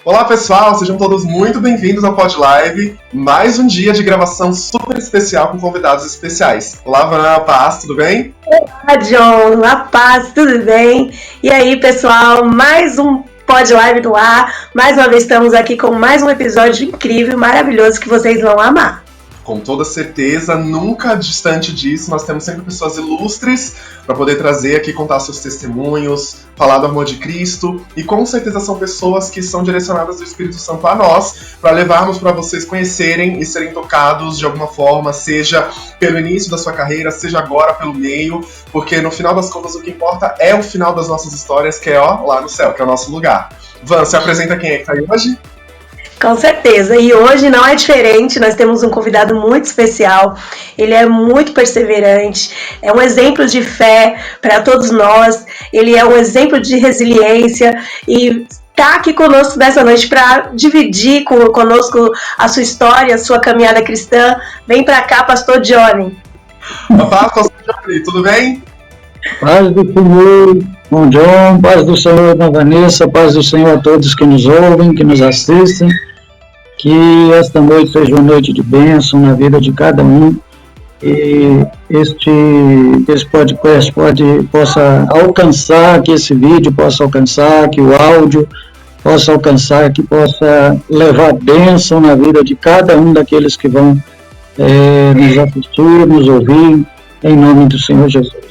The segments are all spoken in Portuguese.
Olá pessoal, sejam todos muito bem-vindos ao Pod Live. Mais um dia de gravação super especial com convidados especiais. Olá, Van, paz, tudo bem? Olá, John, a paz, tudo bem? E aí, pessoal, mais um Pod Live no ar. Mais uma vez estamos aqui com mais um episódio incrível, maravilhoso que vocês vão amar. Com toda certeza, nunca distante disso, nós temos sempre pessoas ilustres para poder trazer aqui, contar seus testemunhos, falar do amor de Cristo, e com certeza são pessoas que são direcionadas do Espírito Santo a nós, para levarmos para vocês conhecerem e serem tocados de alguma forma, seja pelo início da sua carreira, seja agora pelo meio, porque no final das contas o que importa é o final das nossas histórias, que é lá no céu, que é o nosso lugar. Van, se apresenta quem é que está aí hoje? Com certeza, e hoje não é diferente, nós temos um convidado muito especial, ele é muito perseverante, é um exemplo de fé para todos nós, ele é um exemplo de resiliência e está aqui conosco nessa noite para dividir conosco a sua história, a sua caminhada cristã. Vem para cá, Pastor Johnny. Olá, Pastor Johnny, tudo bem? Paz do Senhor, bom John, paz do Senhor, Dona Vanessa, paz do Senhor a todos que nos ouvem, que nos assistem, que esta noite seja uma noite de bênção na vida de cada um, e esse podcast possa alcançar, que esse vídeo possa alcançar, que o áudio possa alcançar, que possa levar bênção na vida de cada um daqueles que vão nos assistir, nos ouvir, em nome do Senhor Jesus.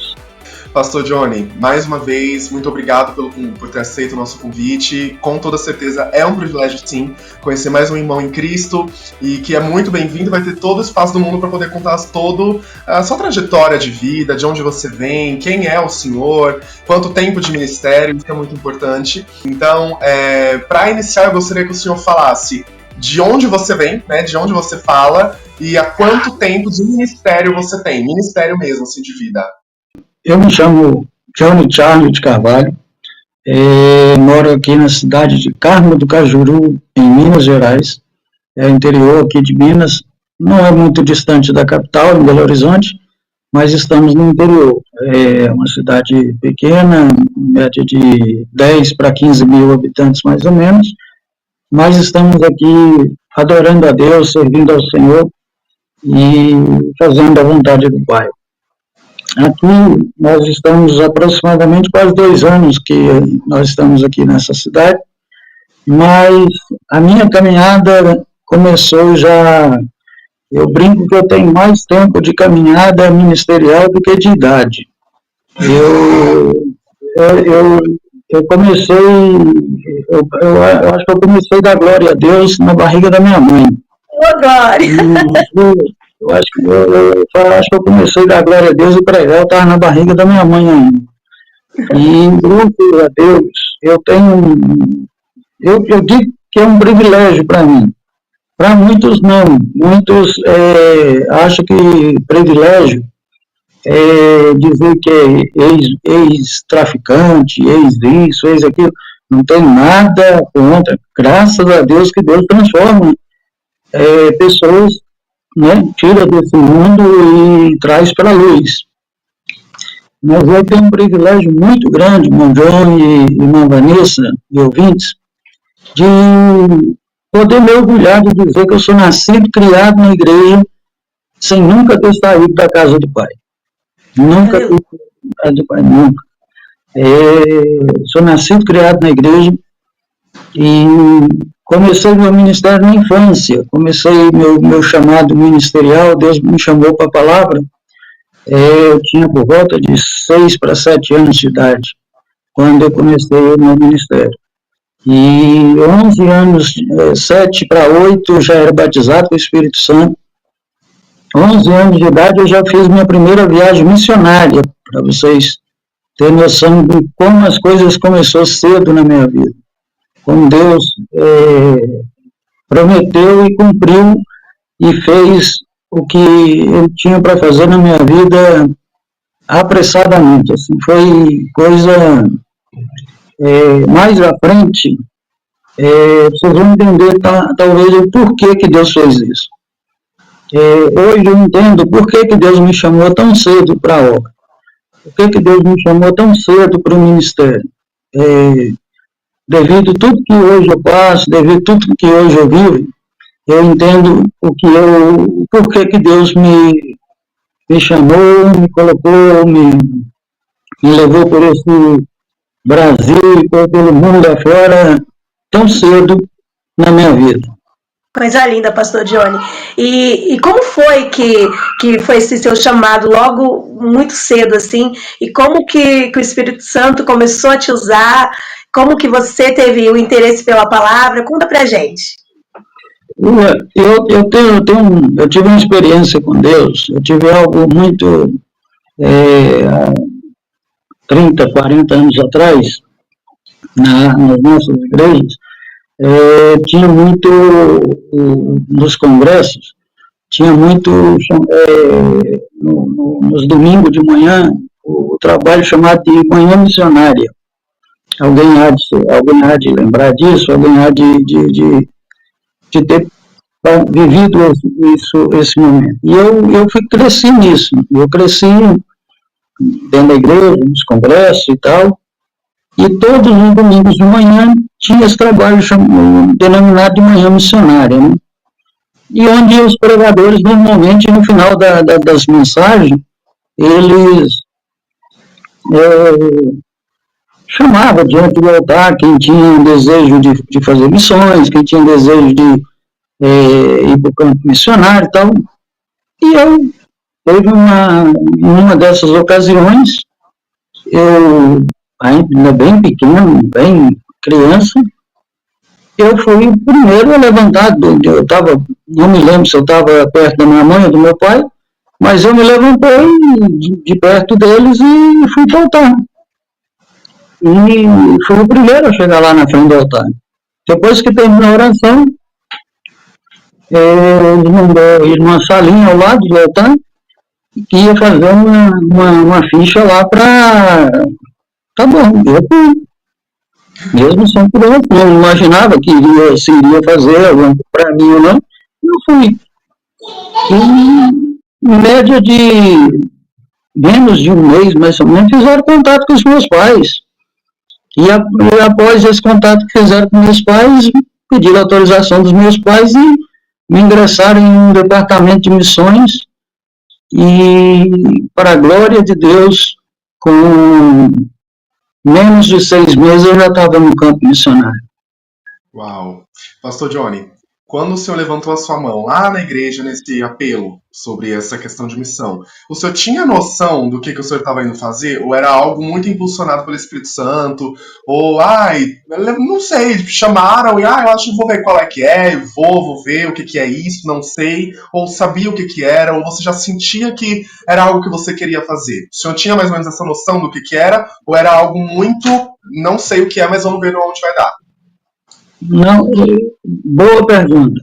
Pastor Johnny, mais uma vez, muito obrigado por ter aceito o nosso convite. Com toda certeza é um privilégio, sim, conhecer mais um irmão em Cristo e que é muito bem-vindo, vai ter todo o espaço do mundo para poder contar toda a sua trajetória de vida, de onde você vem, quem é o Senhor, quanto tempo de ministério, isso é muito importante. Então, para iniciar, eu gostaria que o senhor falasse de onde você vem, né, de onde você fala e há quanto tempo de ministério você tem, ministério mesmo, assim, de vida. Eu me chamo Johnny Charles de Carvalho, moro aqui na cidade de Carmo do Cajuru, em Minas Gerais, interior aqui de Minas, não é muito distante da capital, em Belo Horizonte, mas estamos no interior. É uma cidade pequena, média de 10 para 15 mil habitantes mais ou menos, mas estamos aqui adorando a Deus, servindo ao Senhor e fazendo a vontade do Pai. Aqui nós estamos aproximadamente quase 2 anos que nós estamos aqui nessa cidade, mas a minha caminhada começou já, eu brinco que eu tenho mais tempo de caminhada ministerial do que de idade. Eu comecei, eu acho que eu comecei a dar glória a Deus na barriga da minha mãe. Ô, glória! Eu acho que eu comecei a dar glória a Deus e pregar, eu estava na barriga da minha mãe ainda. E, graças a Deus, eu digo que é um privilégio para mim. Para muitos não. Muitos acham que privilégio é dizer que é ex-traficante, ex-isso, ex-aquilo. Não tem nada contra. Graças a Deus que Deus transforma pessoas, né, tira desse mundo e traz para a luz. Mas eu tenho um privilégio muito grande, irmão John e irmã Vanessa e ouvintes, de poder me orgulhar de dizer que eu sou nascido, criado na igreja, sem nunca ter saído da casa do Pai. Nunca ter saído da casa do Pai, nunca. Sou nascido, criado na igreja e comecei meu ministério na infância, comecei meu chamado ministerial, Deus me chamou para a palavra, eu tinha por volta de 6 para 7 anos de idade, quando eu comecei o meu ministério. E 11 anos, 7 para 8, eu já era batizado com o Espírito Santo. 11 anos de idade eu já fiz minha primeira viagem missionária, para vocês terem noção de como as coisas começaram cedo na minha vida. Como Deus prometeu e cumpriu e fez o que Ele tinha para fazer na minha vida apressadamente. Assim, foi coisa mais à frente, vocês vão entender talvez o porquê que Deus fez isso. Hoje eu entendo por que Deus me chamou tão cedo para a obra. Por que Deus me chamou tão cedo para o ministério. devido a tudo que hoje eu passo, devido a tudo que hoje eu vivo, eu entendo por que Deus me chamou, me colocou, me levou por esse Brasil e pelo mundo afora tão cedo na minha vida. Coisa linda, pastor Johnny. E como foi que foi esse seu chamado logo muito cedo, assim? E como que o Espírito Santo começou a te usar? Como que você teve o interesse pela palavra? Conta pra gente. Eu tive uma experiência com Deus, eu tive algo muito, há 30, 40 anos atrás, nas nossas igrejas, tinha muito, nos congressos, tinha muito, nos domingos de manhã, o trabalho chamado de manhã missionária. Alguém há de lembrar disso, alguém há de ter vivido esse momento. E eu cresci nisso, eu cresci dentro da igreja, nos congressos e tal, e todos os domingos de manhã tinha esse trabalho denominado de manhã missionária, né? E onde os pregadores, normalmente, no final das mensagens, eles chamavam diante do altar quem tinha desejo de fazer missões, quem tinha desejo de ir para o campo missionário e tal. E teve uma dessas ocasiões, eu ainda bem pequeno, bem criança, eu fui o primeiro a levantar, eu estava, não me lembro se eu estava perto da minha mãe ou do meu pai, mas eu me levantei de perto deles e fui para o altar. E fui o primeiro a chegar lá na frente do altar. Depois que terminou a oração, ele mandou ir numa salinha ao lado do altar, que ia fazer uma ficha lá para... Tá bom, eu fui. Mesmo sem criança, não imaginava que se iria fazer alguma coisa para mim ou não, eu fui. E, em média de menos de um mês, mais ou menos, fizeram contato com os meus pais. E após esse contato que fizeram com meus pais, pediram autorização dos meus pais e me ingressaram em um departamento de missões. E, para a glória de Deus, com menos de 6 meses eu já estava no campo missionário. Uau! Pastor Johnny, quando o senhor levantou a sua mão lá na igreja, nesse apelo sobre essa questão de missão, o senhor tinha noção do que o senhor estava indo fazer? Ou era algo muito impulsionado pelo Espírito Santo? Ou, não sei, chamaram e, eu acho que vou ver qual é que é, vou ver o que é isso, não sei. Ou sabia o que era, ou você já sentia que era algo que você queria fazer? O senhor tinha mais ou menos essa noção do que era? Ou era algo muito, não sei o que é, mas vamos ver onde vai dar? Não, boa pergunta.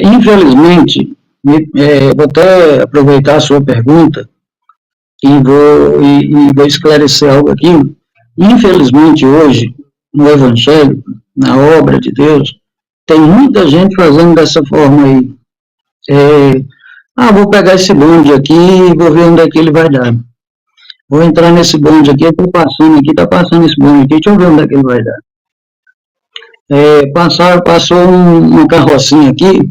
Infelizmente, vou até aproveitar a sua pergunta e vou esclarecer algo aqui. Infelizmente, hoje, no Evangelho, na obra de Deus, tem muita gente fazendo dessa forma aí. Vou pegar esse bonde aqui e vou ver onde é que ele vai dar. Vou entrar nesse bonde aqui, estou passando aqui, está passando esse bonde aqui, deixa eu ver onde é que ele vai dar. Passou uma carrocinha aqui,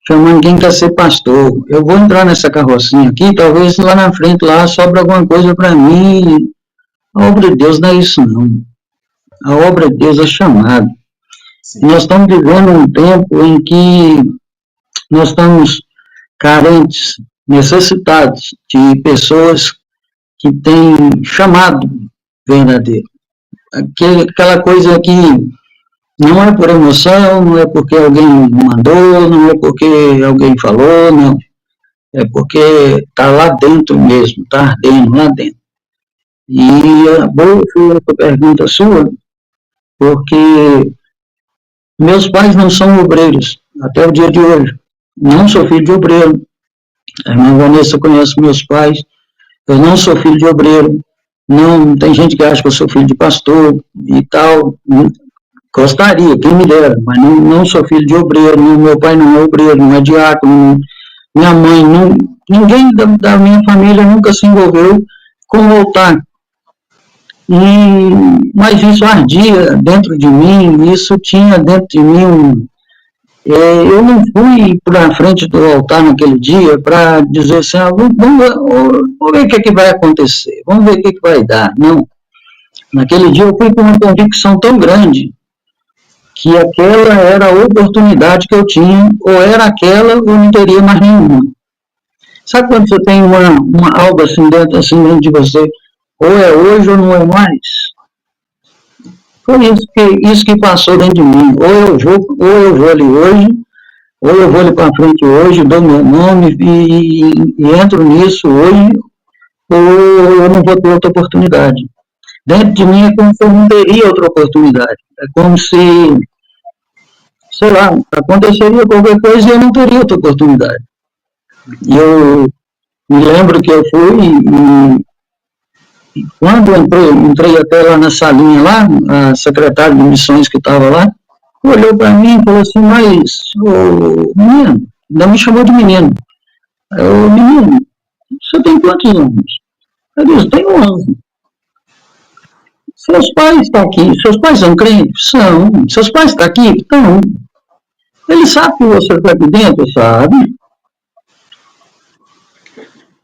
chamando quem quer ser pastor. Eu vou entrar nessa carrocinha aqui, talvez lá na frente, lá, sobra alguma coisa para mim. A obra de Deus não é isso, não. A obra de Deus é chamado. Nós estamos vivendo um tempo em que nós estamos carentes, necessitados de pessoas que têm chamado verdadeiro. Aquela coisa que não é por emoção, não é porque alguém mandou, não é porque alguém falou, não. É porque está lá dentro mesmo, está ardendo lá dentro. E boa foi a pergunta sua, porque meus pais não são obreiros, até o dia de hoje. Não sou filho de obreiro. A irmã Vanessa conhece meus pais. Eu não sou filho de obreiro. Não, tem gente que acha que eu sou filho de pastor e tal. Gostaria, quem me dera, mas não sou filho de obreiro, meu pai não é obreiro, não é diácono, minha mãe, ninguém da minha família nunca se envolveu com o altar. Mas isso ardia dentro de mim, isso tinha dentro de mim. Eu não fui para frente do altar naquele dia para dizer assim, vamos ver o que, é que vai acontecer, vamos ver o que, é que vai dar. Não. Naquele dia eu fui com uma convicção tão grande que aquela era a oportunidade que eu tinha, ou era aquela ou não teria mais nenhuma. Sabe quando você tem algo assim dentro de você, ou é hoje ou não é mais? Foi isso que passou dentro de mim. Ou eu vou ali hoje, ou eu vou ali para frente hoje, dou meu nome e entro nisso hoje, ou eu não vou ter outra oportunidade. Dentro de mim é como se eu não teria outra oportunidade. É como se, sei lá, aconteceria qualquer coisa e eu não teria outra oportunidade. E eu me lembro que eu fui e quando entrei até lá na salinha lá, a secretária de missões que estava lá, olhou para mim e falou assim, mas, menino, ainda me chamou de menino. Menino, você tem quantos anos? Eu disse, tenho 11. Seus pais estão aqui, seus pais são crentes? São. Seus pais estão aqui? Estão. Ele sabe que você está aqui dentro? Sabe.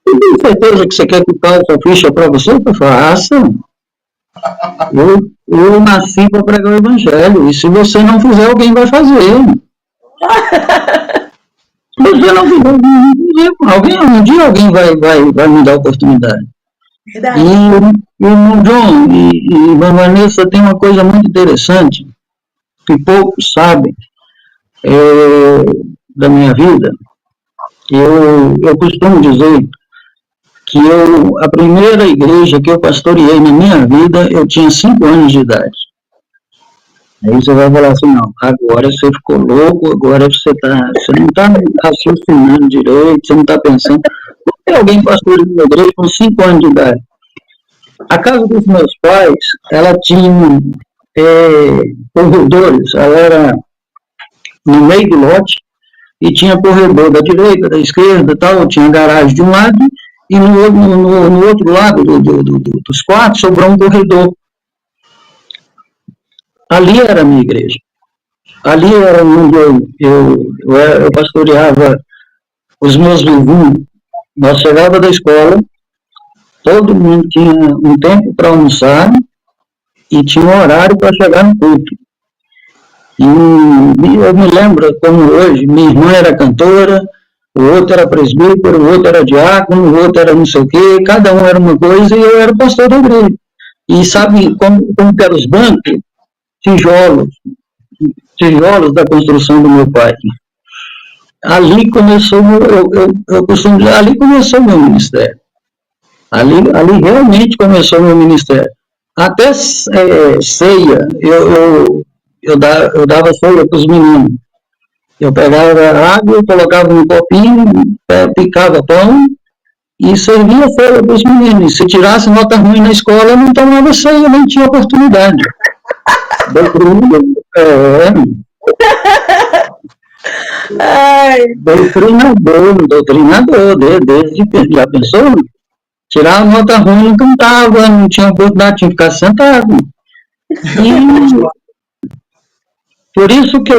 Eu tenho certeza que você quer que eu passe a ficha para você? Eu faça. Eu nasci para pregar o evangelho, e se você não fizer, alguém vai fazer. Se você não fizer, um dia alguém vai me dar oportunidade. Verdade. E irmão John e irmã Vanessa, tem uma coisa muito interessante que poucos sabem da minha vida. Eu costumo dizer que a primeira igreja que eu pastoreei na minha vida, eu tinha 5 anos de idade. Aí você vai falar assim, não, agora você ficou louco, agora você não está raciocinando direito, você não está pensando. Por que alguém pastoreou uma igreja com 5 anos de idade? A casa dos meus pais, ela tinha corredores, ela era no meio do lote, e tinha corredor da direita, da esquerda, tal, tinha garagem de um lado, e no outro lado dos quartos sobrou um corredor. Ali era a minha igreja. Ali era onde eu pastoreava os meus vizinhos. Nós chegava da escola, todo mundo tinha um tempo para almoçar e tinha um horário para chegar no culto. E eu me lembro como hoje, minha irmã era cantora, o outro era presbítero, o outro era diácono, o outro era não sei o quê, cada um era uma coisa e eu era pastor da igreja. E sabe como que eram os bancos? Tijolos da construção do meu pai. Ali começou, eu costumo dizer, ali começou o meu ministério. Ali realmente começou o meu ministério. Até ceia, eu dava ceia para os meninos. Eu pegava água, colocava no copinho, picava pão e servia ceia para os meninos. Se tirasse nota ruim na escola, eu não tomava ceia, nem tinha oportunidade. Doutrinador, desde que já pensou? Tirar a nota ruim, não cantava, não tinha oportunidade, tinha que ficar sentado. E por isso que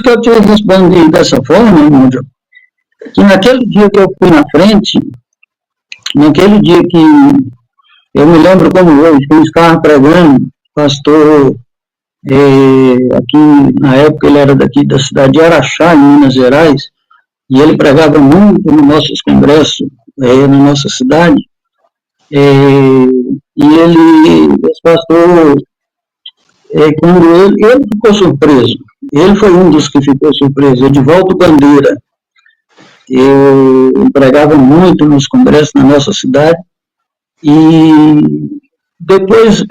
eu te respondi dessa forma, irmão, que naquele dia que eu fui na frente, naquele dia que eu me lembro como hoje, que eu estava pregando, pastor, aqui na época ele era daqui da cidade de Araxá, em Minas Gerais, e ele pregava muito nos nossos congressos, na nossa cidade, e esse pastor, quando ele ficou surpreso, ele foi um dos que ficou surpreso, Edivaldo Bandeira, eu pregava muito nos congressos na nossa cidade, e depois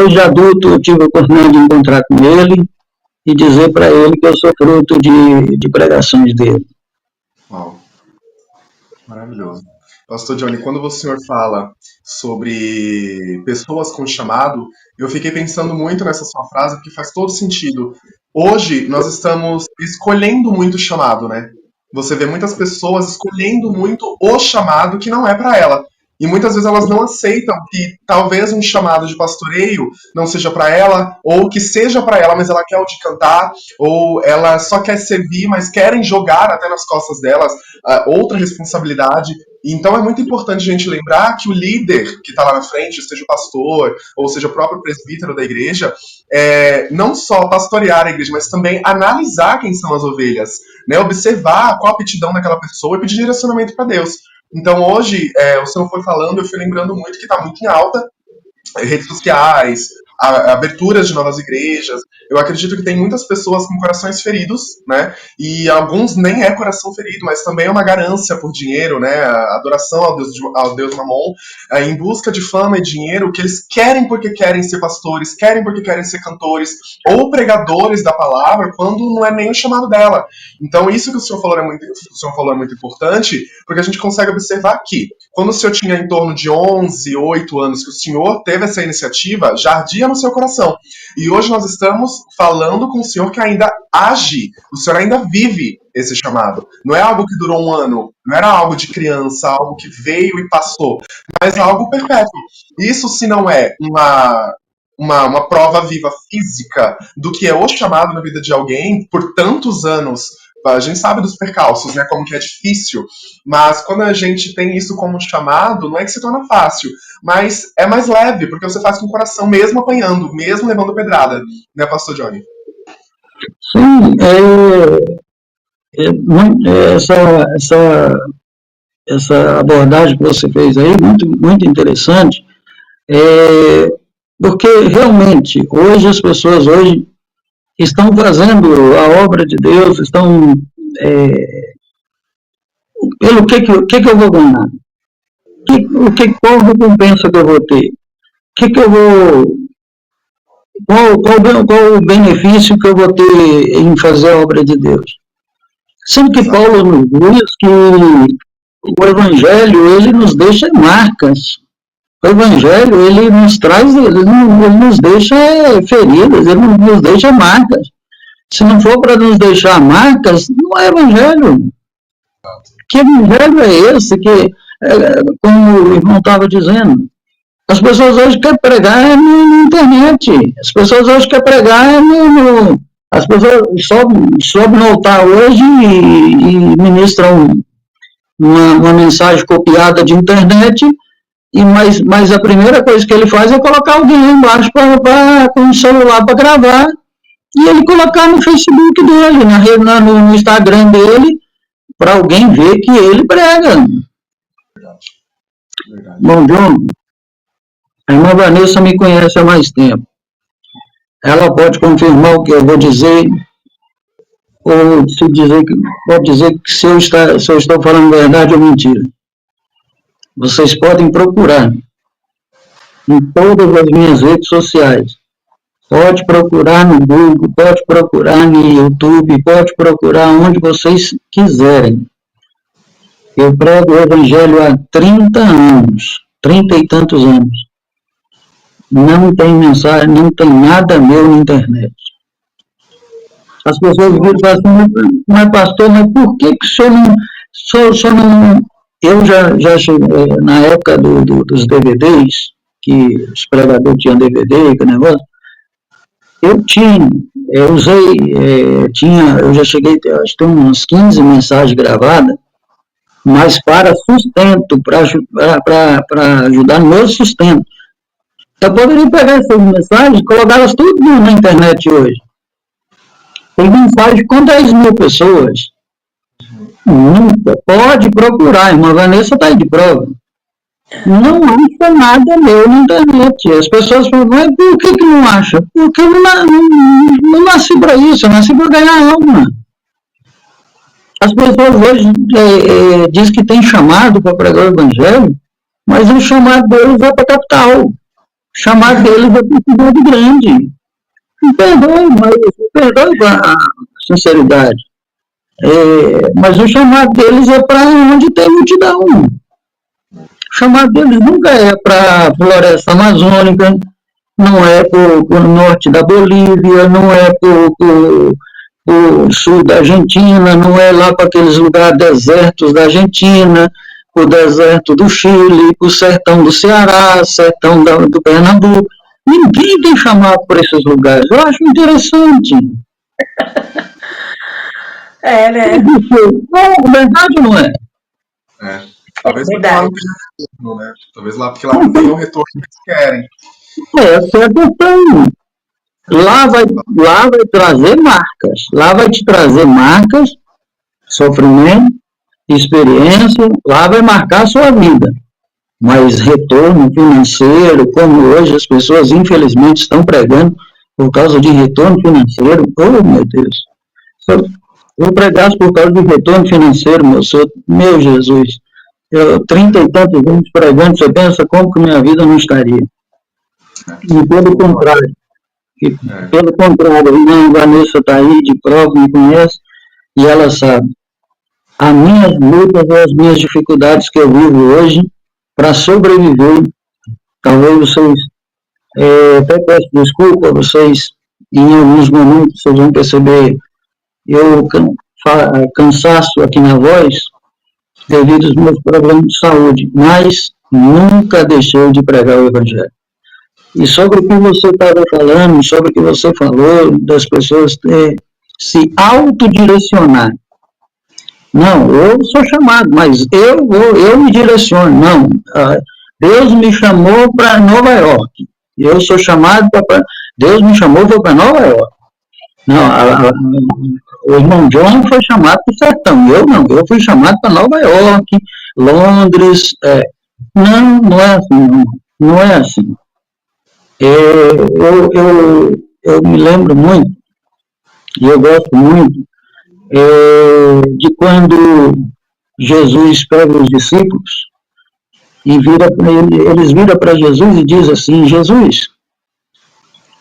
de adulto, eu tive a oportunidade de encontrar com ele e dizer para ele que eu sou fruto de pregações dele. Uau, maravilhoso. Pastor Johnny, quando o senhor fala sobre pessoas com chamado, eu fiquei pensando muito nessa sua frase, porque faz todo sentido. Hoje, nós estamos escolhendo muito o chamado, né? Você vê muitas pessoas escolhendo muito o chamado que não é para ela. E muitas vezes elas não aceitam que talvez um chamado de pastoreio não seja para ela, ou que seja para ela, mas ela quer o de cantar, ou ela só quer servir, mas querem jogar até nas costas delas outra responsabilidade. Então é muito importante a gente lembrar que o líder que está lá na frente, seja o pastor, ou seja o próprio presbítero da igreja, não só pastorear a igreja, mas também analisar quem são as ovelhas, né? Observar qual a aptidão daquela pessoa e pedir direcionamento para Deus. Então hoje, o senhor foi falando, eu fui lembrando muito que está muito em alta redes sociais, aberturas de novas igrejas. Eu acredito que tem muitas pessoas com corações feridos, né? E alguns nem é coração ferido, mas também é uma ganância por dinheiro, né? A adoração ao Deus Mamon, em busca de fama e dinheiro, que eles querem porque querem ser pastores, querem porque querem ser cantores ou pregadores da palavra, quando não é nem o chamado dela. Então isso que o senhor falou é muito importante, porque a gente consegue observar aqui. Quando o senhor tinha em torno de 11, 8 anos que o senhor teve essa iniciativa, já ardia no seu coração. E hoje nós estamos falando com o senhor que ainda age, o senhor ainda vive esse chamado. Não é algo que durou um ano, não era algo de criança, algo que veio e passou, mas algo perpétuo. Isso, se não é uma prova viva física do que é o chamado na vida de alguém por tantos anos. A gente sabe dos percalços, né, como que é difícil, mas quando a gente tem isso como um chamado, não é que se torna fácil, mas é mais leve, porque você faz com o coração, mesmo apanhando, mesmo levando pedrada, né, pastor Johnny? Sim, essa abordagem que você fez aí, muito, muito interessante, porque realmente, hoje as pessoas estão fazendo a obra de Deus, estão pelo que eu vou ganhar? Qual recompensa que eu vou ter? Qual o benefício que eu vou ter em fazer a obra de Deus? Sendo que Paulo nos diz que o Evangelho, ele nos deixa marcas. O Evangelho, ele nos deixa feridas, ele nos deixa marcas. Se não for para nos deixar marcas, não é Evangelho. Que Evangelho é esse que, como o irmão estava dizendo, as pessoas hoje querem pregar na internet, as pessoas hoje querem pregar as pessoas sobem no altar hoje e ministram uma mensagem copiada de internet, mas a primeira coisa que ele faz é colocar alguém embaixo com um celular para gravar, e ele colocar no Facebook dele, no Instagram dele, para alguém ver que ele prega. Verdade. Bom, John, a irmã Vanessa me conhece há mais tempo. Ela pode confirmar o que eu vou dizer, ou pode dizer que se eu estou falando verdade ou mentira. Vocês podem procurar em todas as minhas redes sociais. Pode procurar no Google, pode procurar no YouTube, pode procurar onde vocês quiserem. Eu prego o Evangelho há 30 anos, 30 e tantos anos. Não tem mensagem, não tem nada meu na internet. As pessoas viram e falam assim, mas pastor, mas por que o senhor não... Eu já cheguei, na época dos DVDs, que os pregadores tinham DVD, que negócio, eu já cheguei, acho que tem umas 15 mensagens gravadas, mas para sustento, para ajudar no meu sustento. Eu poderia pegar essas mensagens e colocá-las tudo na internet hoje. Tem mensagem com 10 mil pessoas. Nunca. Pode procurar, a irmã Vanessa está aí de prova. Não acha nada meu na internet. As pessoas falam, mas por que não acha? Porque eu não nasci para isso, eu nasci para ganhar alma. As pessoas hoje dizem que tem chamado para pregar o Evangelho, mas o chamado deles é para a capital. O chamado deles é para a cidade grande. Me perdoe a sinceridade. Mas o chamado deles é para onde tem multidão. O chamado deles nunca é para a floresta amazônica, não é para o norte da Bolívia, não é para o sul da Argentina, não é lá para aqueles lugares desertos da Argentina, o deserto do Chile, o sertão do Ceará, sertão do Pernambuco. Ninguém tem chamado por esses lugares. Eu acho interessante. Né? Não, verdade não é? Talvez lá não tenha retorno, né? Talvez lá, porque lá não tem o retorno que eles querem. Essa é a questão. Lá vai trazer marcas. Lá vai te trazer marcas, sofrimento, experiência. Lá vai marcar a sua vida. Mas retorno financeiro, como hoje as pessoas infelizmente estão pregando por causa de retorno financeiro, oh meu Deus, se eu pregasse por causa de retorno financeiro, meu Jesus, eu 30 e tantos anos pregando, você pensa como que minha vida não estaria? E pelo contrário, a Vanessa está aí de prova, me conhece, e ela sabe, as minhas lutas e as minhas dificuldades que eu vivo hoje, para sobreviver, talvez vocês, até peço desculpa a vocês, em alguns momentos vocês vão perceber eu cansaço aqui na voz, devido aos meus problemas de saúde, mas nunca deixei de pregar o Evangelho. E sobre o que você estava falando, sobre o que você falou, das pessoas se autodirecionar. Não, eu sou chamado, mas eu me direciono. Não, Deus me chamou para Nova York. Eu sou chamado para... Deus me chamou para Nova York. Não, o irmão John foi chamado para o sertão. Eu não, eu fui chamado para Nova York, Londres. Não é assim. Não é assim. Eu me lembro muito, e eu gosto muito, de quando Jesus pega os discípulos e eles viram para Jesus e dizem assim: Jesus,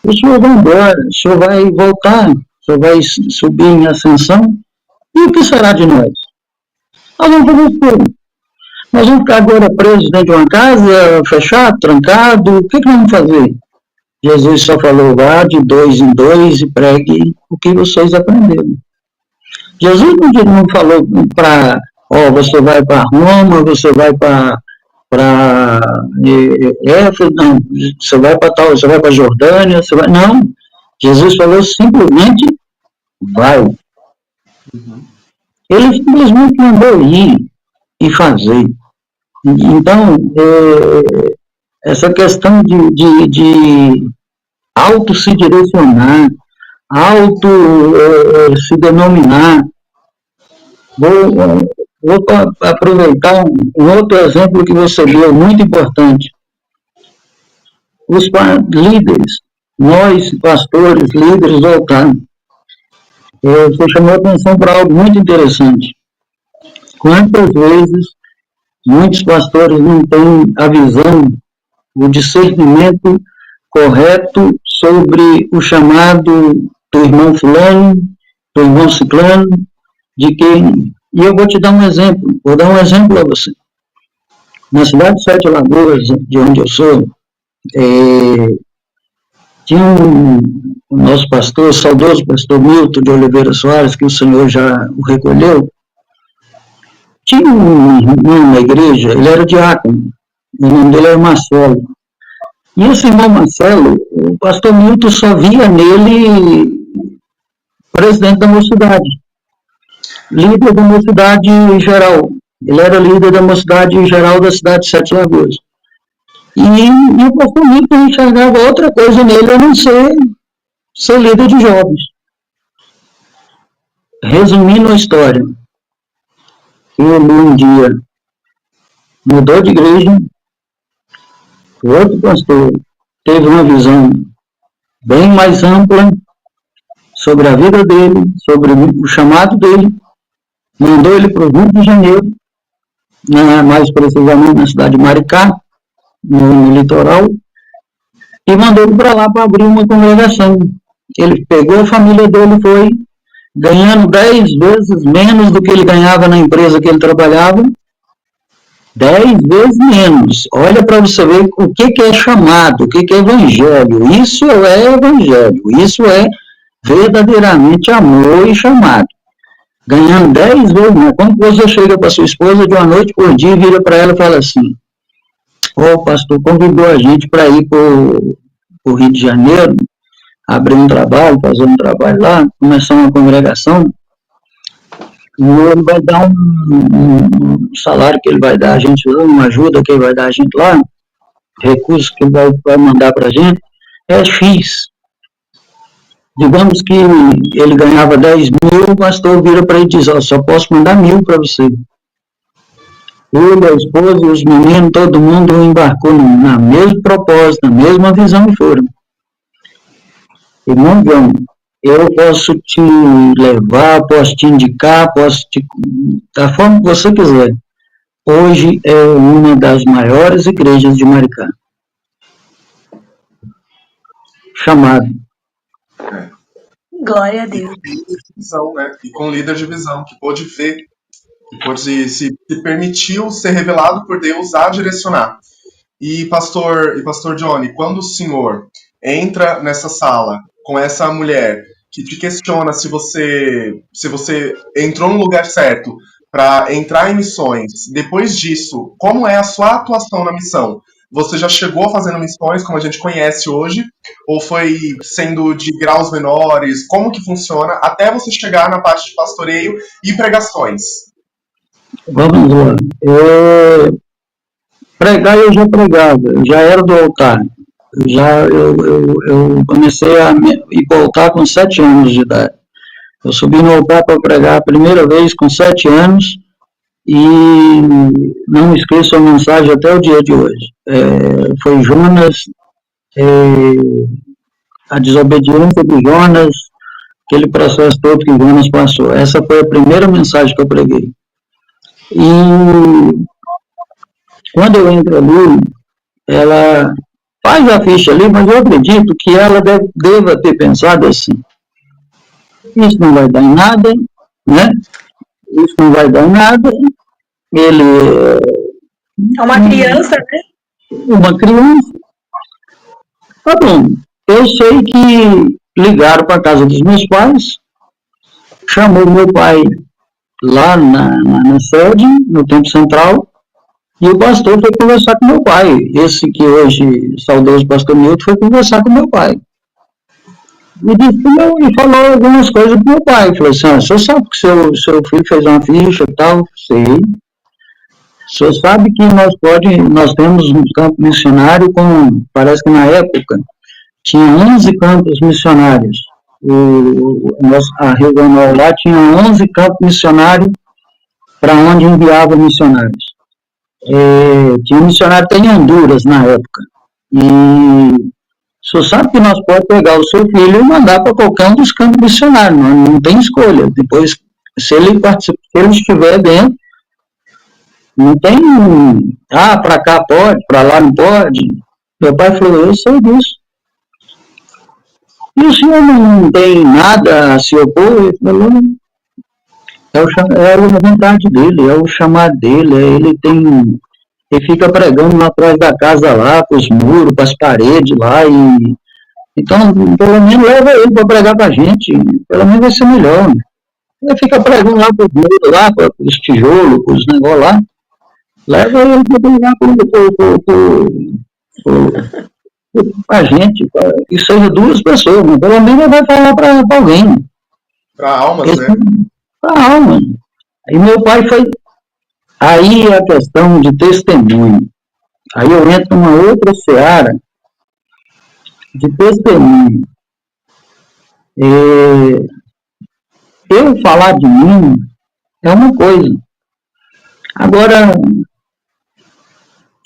o senhor vai embora, o senhor vai voltar, o senhor vai subir em ascensão, e o que será de nós? Nós vamos fazer tudo. Nós vamos ficar agora presos dentro de uma casa, fechado, trancado, o que vamos fazer? Jesus só falou: vá de 2 em 2 e pregue o que vocês aprenderam. Jesus não falou para, você vai para Roma, você vai para Éfeso, não, você vai para tal, você vai para Jordânia, você vai, não. Jesus falou simplesmente: vai. Ele simplesmente mandou ir e fazer. Então, essa questão de auto se direcionar, auto se denominar. Vou aproveitar um outro exemplo que você deu, muito importante. Os líderes, nós, pastores, líderes do altar, você chamou a atenção para algo muito interessante. Quantas vezes muitos pastores não têm a visão, o discernimento correto sobre o chamado do irmão fulano, do irmão ciclano, de quem... E eu vou te dar um exemplo, vou dar um exemplo a você. Na cidade de Sete Lagoas, de onde eu sou, tinha o nosso pastor, o saudoso pastor Milton de Oliveira Soares, que o Senhor já o recolheu. Tinha um irmão na igreja, ele era diácono, o nome dele era Marcelo. E esse irmão Marcelo, o pastor Milton só via nele presidente da mocidade, líder da mocidade geral. Ele era líder da mocidade geral da cidade de Sete Lagoas. E o pastor Milton enxergava outra coisa nele, a não ser líder de jovens. Resumindo a história, ele um dia mudou de igreja, o outro pastor teve uma visão bem mais ampla sobre a vida dele, sobre o chamado dele, mandou ele para o Rio de Janeiro, mais precisamente na cidade de Maricá, no litoral, e mandou ele para lá para abrir uma congregação. Ele pegou a família dele e foi ganhando 10 vezes menos do que ele ganhava na empresa que ele trabalhava, 10 vezes menos. Olha para você ver o que é chamado, o que é evangelho. Isso é evangelho, isso é verdadeiramente amor e chamado. ganhando 10 vezes mais. Quando você chega para sua esposa de uma noite por dia, vira para ela e fala assim: o pastor convidou a gente para ir para o Rio de Janeiro, abrir um trabalho, fazer um trabalho lá, começar uma congregação, e ele vai dar um salário que ele vai dar a gente lá, uma ajuda que ele vai dar a gente lá, recursos que ele vai mandar para a gente, é X. Digamos que ele ganhava 10 mil, o pastor vira para ele e diz: só posso mandar 1.000 para você. Ele, a esposa e os meninos, todo mundo embarcou na mesma propósito, na mesma visão e foram. Irmão João, eu posso te levar, posso te indicar, da forma que você quiser. Hoje é uma das maiores igrejas de Maricá. Chamado. Glória a Deus. E com líder de visão, que pôde ver, que pôde se permitiu ser revelado por Deus a direcionar. E pastor Johnny, quando o senhor entra nessa sala com essa mulher que te questiona se você entrou no lugar certo para entrar em missões, depois disso, como é a sua atuação na missão? Você já chegou fazendo missões como a gente conhece hoje? Ou foi sendo de graus menores? Como que funciona até você chegar na parte de pastoreio e pregações? Vamos lá. Pregar eu já pregava, eu já era do altar. Eu comecei a ir para o altar com 7 anos de idade. Eu subi no altar para pregar a primeira vez com 7 anos e não esqueço a mensagem até o dia de hoje. Foi Jonas, a desobediência de Jonas, aquele processo todo que Jonas passou. Essa foi a primeira mensagem que eu preguei. E quando eu entro ali, ela faz a ficha ali, mas eu acredito que ela deva ter pensado assim: isso não vai dar em nada, né? Isso não vai dar em nada. Ele é uma criança, né? Uma criança. Tá bom. Eu sei que ligaram para a casa dos meus pais, chamou meu pai lá na sede, no Templo Central, e o pastor foi conversar com meu pai. Esse que hoje, saudoso pastor Milton, foi conversar com meu pai. E falou algumas coisas pro meu pai. Falou assim: você sabe que seu filho fez uma ficha e tal? Sei. O senhor sabe que nós temos um campo missionário parece que na época tinha 11 campos missionários. A regional lá tinha 11 campos missionários para onde enviava missionários. Tinha missionário até em Honduras na época. E o senhor sabe que nós podemos pegar o seu filho e mandar para qualquer um dos campos missionários, não tem escolha. Depois, se ele estiver dentro, não tem, para cá pode, para lá não pode. Meu pai falou: eu sei disso. E o senhor não tem nada a se opor? Ele falou: é a vontade dele, é o chamado dele, ele fica pregando lá atrás da casa lá, para os muros, para as paredes lá, então, pelo menos leva ele para pregar para a gente, pelo menos vai ser melhor. Ele fica pregando lá para os muros, lá, para os tijolos, para os negócios lá, leva ele para pregar para a gente, que seja 2 pessoas, mas pelo menos ele vai falar para alguém. Para almas, né? Para alma. Aí meu pai foi. Aí é a questão de testemunho. Aí eu entro numa outra seara de testemunho. Eu falar de mim é uma coisa. Agora,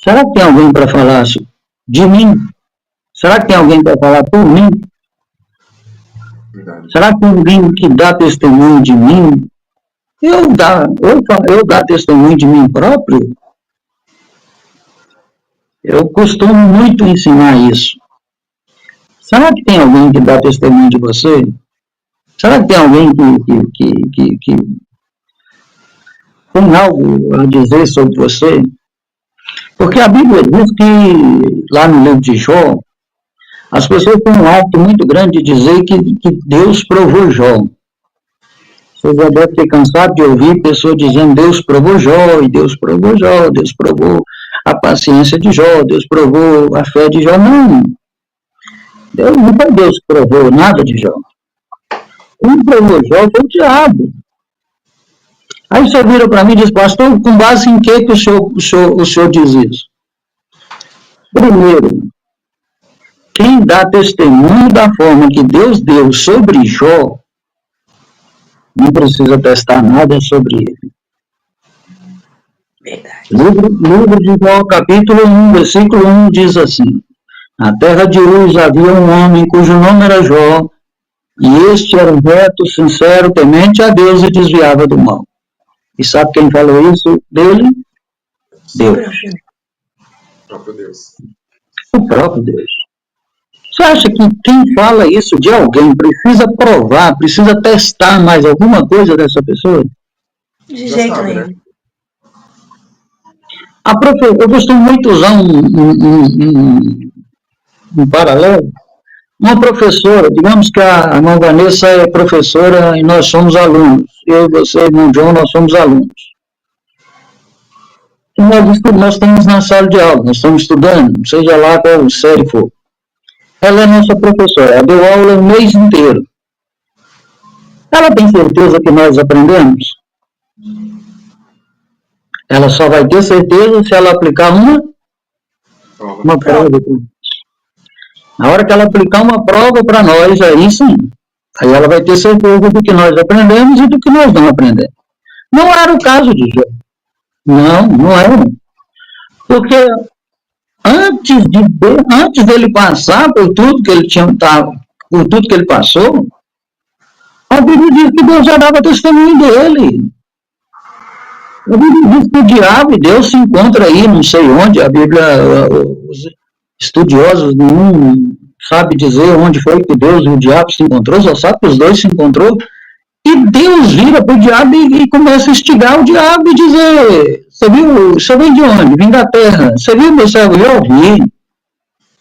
será que tem alguém para falar de mim? Será que tem alguém para falar por mim? Verdade. Será que tem alguém que dá testemunho de mim? Eu dar testemunho de mim próprio? Eu costumo muito ensinar isso. Será que tem alguém que dá testemunho de você? Será que tem alguém que tem algo a dizer sobre você? Porque a Bíblia diz que, lá no livro de Jó, as pessoas têm um hábito muito grande de dizer que Deus provou Jó. Você já deve ter cansado de ouvir pessoas dizendo Deus provou Jó, e Deus provou Jó, Deus provou a paciência de Jó, Deus provou a fé de Jó. Não, não foi Deus que provou nada de Jó. Quem provou Jó foi o diabo. Aí você vira para mim e diz, pastor, com base em que o senhor diz isso? Primeiro, quem dá testemunho da forma que Deus deu sobre Jó, não precisa testar nada sobre ele. Livro de Jó, capítulo 1, versículo 1, diz assim, na terra de Uz havia um homem cujo nome era Jó, e este era um reto, sincero, temente a Deus e desviava do mal. E sabe quem falou isso dele? Deus. O próprio Deus. O próprio Deus. Você acha que quem fala isso de alguém precisa provar, precisa testar mais alguma coisa dessa pessoa? De jeito nenhum. Eu costumo muito usar um paralelo. Uma professora, digamos que a irmã Vanessa é professora e nós somos alunos. Eu, você, irmão John, nós somos alunos. E nós estamos na sala de aula, nós estamos estudando, seja lá qual série for. Ela é nossa professora, ela deu aula o mês inteiro. Ela tem certeza que nós aprendemos? Ela só vai ter certeza se ela aplicar uma prova. Na hora que ela aplicar uma prova para nós, aí sim. Aí ela vai ter certeza do que nós aprendemos e do que nós não aprendemos. Não era o caso de Jó. Não era. Porque antes dele passar por tudo que ele por tudo que ele passou, a Bíblia diz que Deus já dava testemunho dele. A Bíblia diz que o diabo e Deus se encontram aí, não sei onde, a Bíblia, os estudiosos não sabe dizer onde foi que Deus e o diabo se encontrou, só sabe que os dois se encontrou, e Deus vira para o diabo e começa a instigar o diabo e dizer, você vem de onde? Vim da terra. Você viu meu servo? Eu ouvi.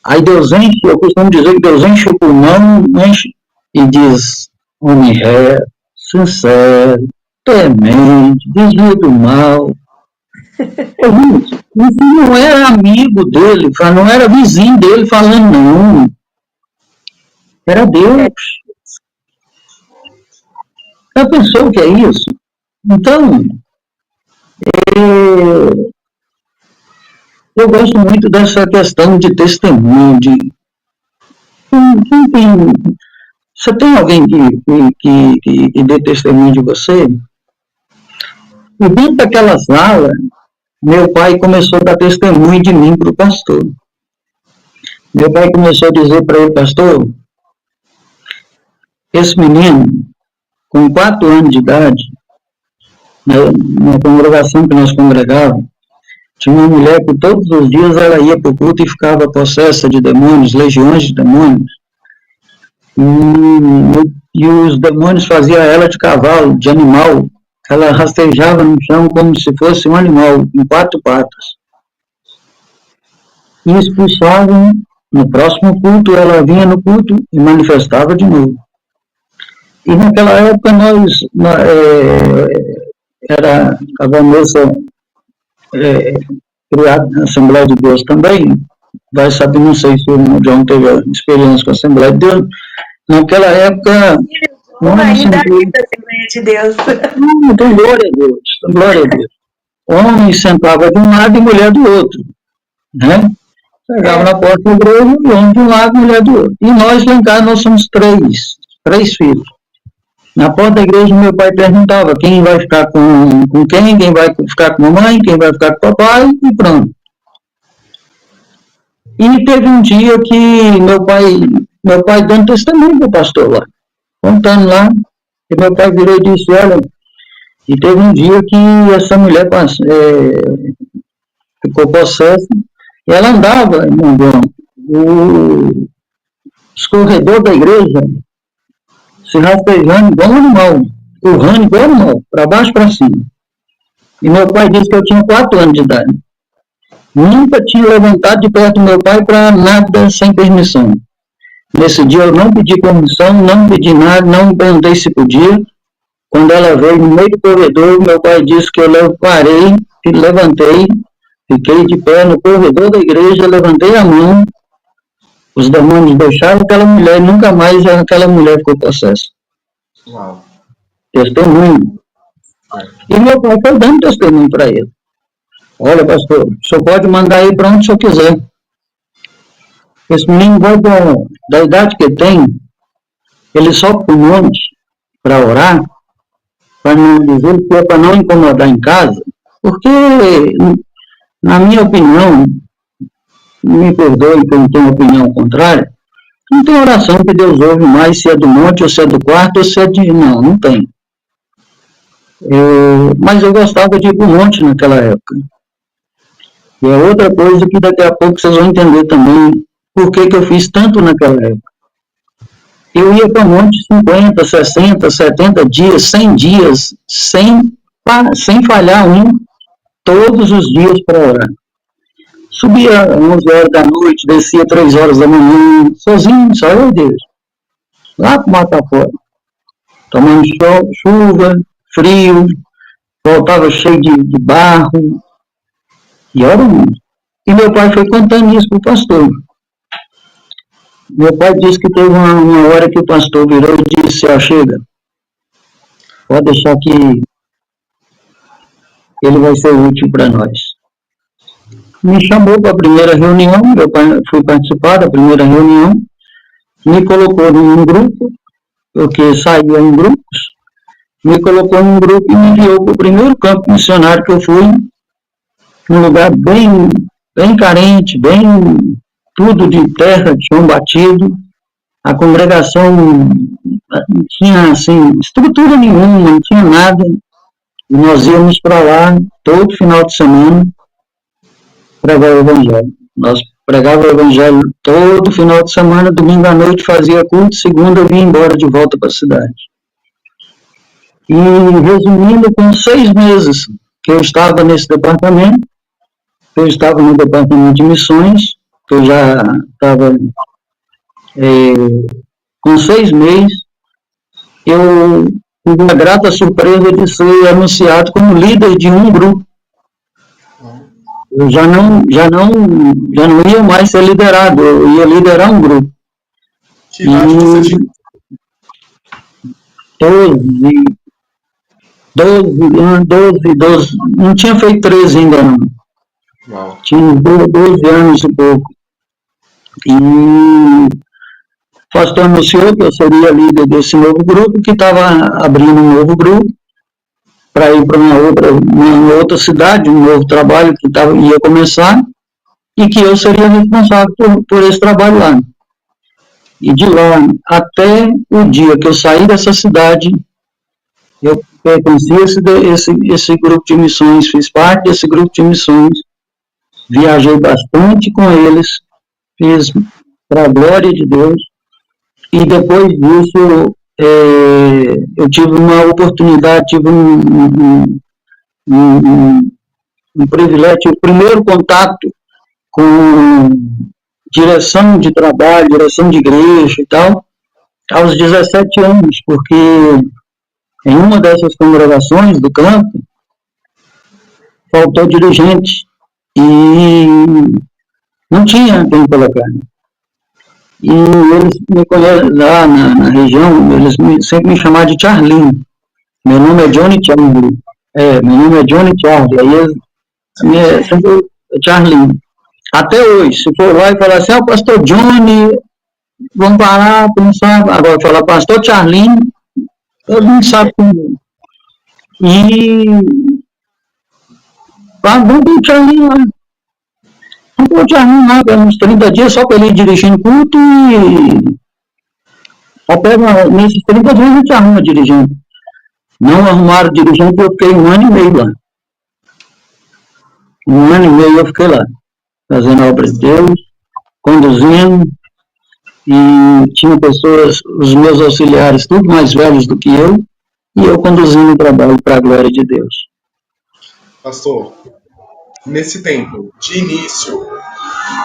Aí Deus enche, eu costumo dizer que Deus enche o pulmão, enche, e diz, homem reto, sincero, temente, desvio do mal. Isso não era amigo dele, não era vizinho dele falando, não. Era Deus. Já pensou o que é isso? Então, eu gosto muito dessa questão de testemunho, você tem alguém que dê testemunho de você? E dentro daquela sala, meu pai começou a dar testemunho de mim para o pastor. Meu pai começou a dizer para ele, pastor, esse menino, com 4 anos de idade, na congregação que nós congregávamos, tinha uma mulher que todos os dias ela ia para o culto e ficava possessa de demônios, legiões de demônios. E os demônios faziam ela de cavalo, de animal. Ela rastejava no chão como se fosse um animal, em 4 patas. E expulsavam, no próximo culto, ela vinha no culto e manifestava de novo. E naquela época era a Vanessa criada na Assembleia de Deus também, vai saber, não sei se o irmão John teve experiência com a Assembleia de Deus, naquela época... Ainda é da Assembleia de Deus. Então, glória a Deus, glória a Deus. Homem sentava de um lado e mulher do outro, né? Chegava na porta da igreja, e homem de um lado e mulher do outro. E nós lá em casa, nós somos 3 filhos. Na porta da igreja, meu pai perguntava quem vai ficar com quem vai ficar com a mamãe, quem vai ficar com o papai, e pronto. E teve um dia que meu pai dando testemunho para o pastor lá, contando lá, e meu pai virou e disse, olha, e teve um dia que essa mulher ficou possessa, e ela andava, irmão, os corredores da igreja, se rastejando igual um animal, urrando igual um animal, para baixo e para cima. E meu pai disse que eu tinha 4 anos de idade. Nunca tinha levantado de perto do meu pai para nada sem permissão. Nesse dia eu não pedi permissão, não pedi nada, não perguntei se podia. Quando ela veio no meio do corredor, meu pai disse que eu parei, levantei, fiquei de pé no corredor da igreja, levantei a mão, os demônios deixaram aquela mulher, e nunca mais aquela mulher ficou possessa. Uau. Testemunho. E meu pai foi dando testemunho para ele. Olha, pastor, o senhor pode mandar ir para onde o senhor quiser. Esse menino vai da idade que tem, ele sobe para o monte para orar, para não dizer que é para não incomodar em casa, porque, na minha opinião, me perdoe que eu não tenho opinião contrária, não tem oração que Deus ouve mais se é do monte, ou se é do quarto, ou se é de... Não tem. Mas eu gostava de ir para o monte naquela época. E é outra coisa que daqui a pouco vocês vão entender também por que eu fiz tanto naquela época. Eu ia para o monte 50, 60, 70 dias, 100 dias, sem falhar todos os dias para orar. Subia às 11 horas da noite, descia 3 horas da manhã, sozinho, só eu e Deus. Lá para o Mata Fora. Tomando chuva, frio, voltava cheio de barro. E era muito. E meu pai foi contando isso para o pastor. Meu pai disse que teve uma hora que o pastor virou e disse, chega, pode deixar que ele vai ser útil para nós. Me chamou para a primeira reunião, eu fui participar da primeira reunião, me colocou num grupo, porque saía em grupos, me colocou num grupo e me enviou para o primeiro campo missionário que eu fui, num lugar bem carente, bem tudo de terra, de chão batido. A congregação não tinha, assim, estrutura nenhuma, não tinha nada. E nós íamos para lá todo final de semana pregar o evangelho. Nós pregávamos o evangelho todo final de semana, domingo à noite fazia culto, segunda eu vinha embora de volta para a cidade. E resumindo, com 6 meses que eu estava nesse departamento, eu estava no departamento de missões, que eu já estava com 6 meses, eu tive uma grata surpresa de ser anunciado como líder de um grupo. Eu já não ia mais ser liderado, eu ia liderar um grupo. Que idade você tinha? 12, não tinha feito 13 ainda não. Uau. Tinha 12 anos e pouco. E o pastor anunciou que eu seria líder desse novo grupo, que estava abrindo um novo grupo para ir para uma outra cidade, um novo trabalho que ia começar, e que eu seria responsável por esse trabalho lá. E de lá até o dia que eu saí dessa cidade, eu pertenci a esse grupo de missões, fiz parte desse grupo de missões, viajei bastante com eles, fiz para a glória de Deus, e depois disso eu tive uma oportunidade, tive um privilégio, o primeiro contato com direção de trabalho, direção de igreja e tal, aos 17 anos, porque em uma dessas congregações do campo, faltou dirigente e não tinha quem colocar. E eles me conhecem lá na região, eles sempre me chamaram de Charlinho. Meu nome é Johnny Charlie. Meu nome é Johnny Charlie. Aí eles sempre Charlinho. Até hoje, se for lá e falar assim, o pastor Johnny, vamos parar, pensar. Agora falar pastor Charlinho, todo mundo sabe como é. E vamos para o Charlinho lá. Vamos para o Charlinho lá, uns 30 dias só para ele ir dirigindo culto e até nesses 30 dias a gente arruma dirigente. Não arrumaram dirigente, eu fiquei 1 ano e meio lá. 1 ano e meio eu fiquei lá, fazendo a obra de Deus, conduzindo, e tinha pessoas, os meus auxiliares, tudo mais velhos do que eu, e eu conduzindo o trabalho para a glória de Deus. Pastor, nesse tempo de início,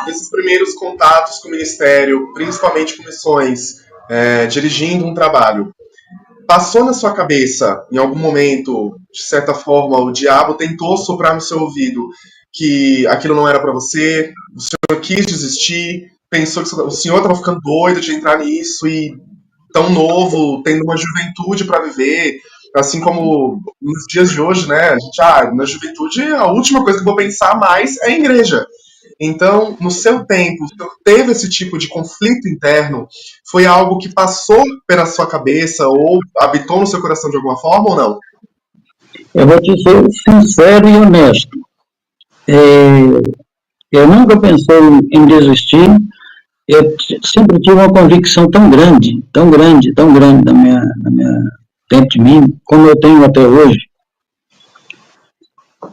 esses primeiros contatos com o ministério, principalmente com missões, dirigindo um trabalho, passou na sua cabeça, em algum momento, de certa forma, o diabo tentou soprar no seu ouvido que aquilo não era para você, o senhor quis desistir, pensou que o senhor estava ficando doido de entrar nisso e tão novo, tendo uma juventude para viver, assim como nos dias de hoje, né? A gente, na juventude, a última coisa que eu vou pensar mais é em igreja. Então, no seu tempo, o senhor teve esse tipo de conflito interno? Foi algo que passou pela sua cabeça ou habitou no seu coração de alguma forma ou não? Eu vou te ser sincero e honesto. Eu nunca pensei em desistir. Eu sempre tive uma convicção tão grande, tão grande, tão grande dentro de mim, como eu tenho até hoje.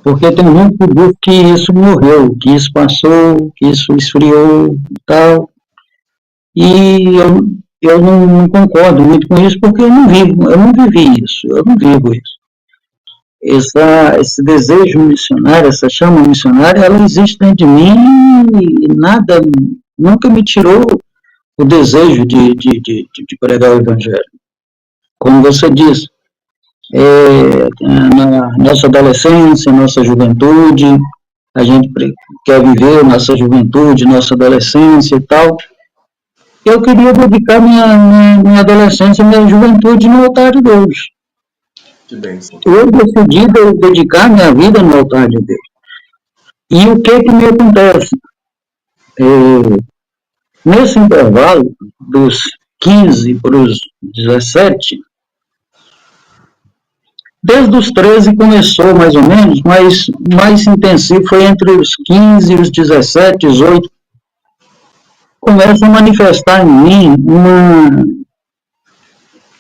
Porque tem muito que diz que isso morreu, que isso passou, que isso esfriou e tal. E eu não concordo muito com isso, porque eu não vivi isso, eu não vivo isso. Esse desejo missionário, essa chama missionária, ela existe dentro de mim e nada, nunca me tirou o desejo de pregar o Evangelho. Como você disse, na nossa adolescência, nossa juventude, a gente quer viver nossa juventude, nossa adolescência e tal. Eu queria dedicar minha adolescência, minha juventude no altar de Deus. Que bênção. Eu decidi dedicar minha vida no altar de Deus. E o que me acontece? Nesse intervalo, dos 15 para os 17, desde os 13 começou mais ou menos, mas mais intensivo foi entre os 15 e os 17, 18. Começa a manifestar em mim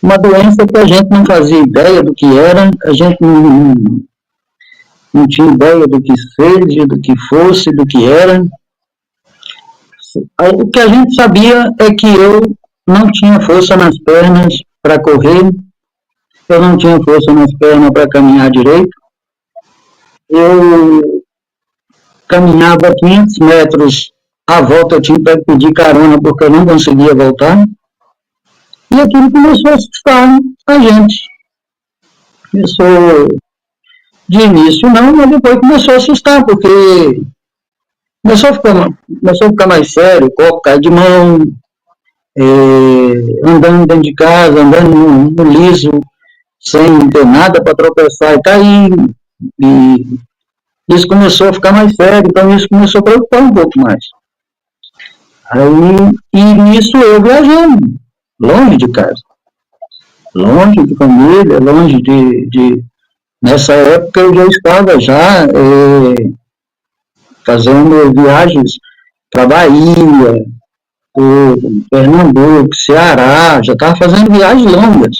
uma doença que a gente não fazia ideia do que era, a gente não tinha ideia do que seja, do que fosse, do que era. O que a gente sabia é que eu não tinha força nas pernas para correr, eu não tinha força nas pernas para caminhar direito, eu caminhava 500 metros, à volta eu tinha que pedir carona porque eu não conseguia voltar. E aquilo começou a assustar a gente. Começou de início não, mas depois começou a assustar, porque começou a ficar mais sério, o copo cai de mão, andando dentro de casa, andando no liso, sem ter nada para tropeçar e cair. E isso começou a ficar mais sério, então isso começou a preocupar um pouco mais. E nisso eu viajando, longe de casa, longe de família, longe de... Nessa época eu já estava fazendo viagens para Bahia, por Pernambuco, Ceará, já estava fazendo viagens longas.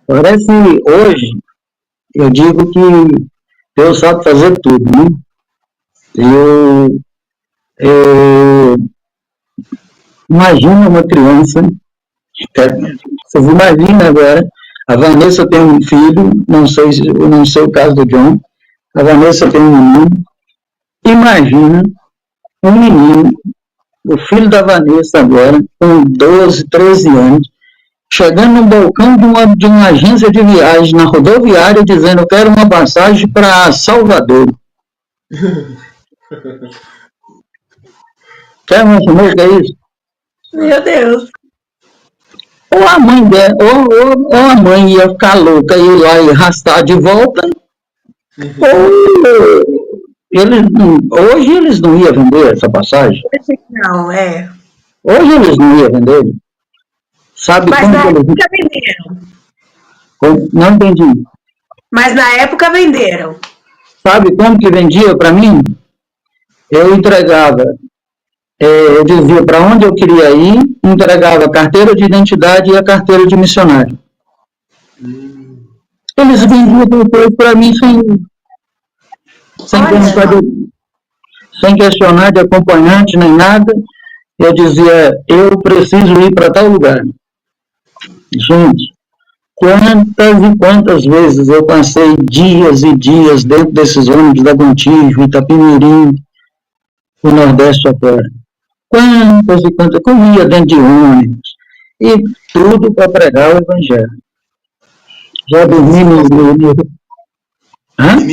Parece hoje, eu digo que Deus sabe fazer tudo, né? Imagina uma criança, vocês imaginam agora, a Vanessa tem um filho, não sei o caso do John, a Vanessa tem um menino, imagina um menino, o filho da Vanessa agora, com 12, 13 anos, chegando no balcão de uma agência de viagem na rodoviária dizendo: eu quero uma passagem para Salvador. Quer imaginar o que é isso? Meu Deus. Ou a mãe dela, ou a mãe ia ficar louca e ir lá e arrastar de volta, ou hoje eles não iam vender essa passagem. Não, Hoje eles não iam vender. Sabe? Mas como na eles... época venderam. Não entendi. Mas na época venderam. Sabe como que vendia para mim? Eu entregava, eu dizia para onde eu queria ir, entregava a carteira de identidade e a carteira de missionário. Eles vendiam depois para mim sem questionar de acompanhante nem nada. Eu dizia: eu preciso ir para tal lugar. Gente, quantas e quantas vezes eu passei dias e dias dentro desses ônibus da Gontijo, Itapimirim, o Nordeste afora. Quantas e quantas, eu ia dentro de ônibus, e tudo para pregar o Evangelho. Já dormi Hã? E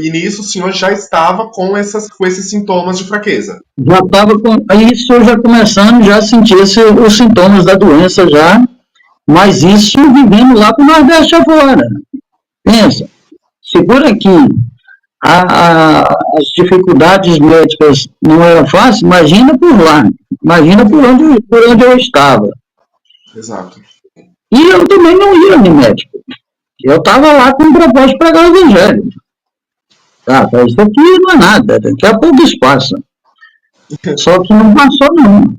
nisso o senhor já estava com esses sintomas de fraqueza? Já estava com isso, eu já começando já a sentir os sintomas da doença já, mas isso vivendo lá para o Nordeste afora. Pensa, se por aqui as dificuldades médicas não eram fáceis, imagina por lá, imagina por onde eu estava. Exato. E eu também não ia no médico. Eu estava lá com o propósito de pregar o Evangelho. Tá, isso aqui não é nada, daqui a pouco isso passa. Só que não passou, não.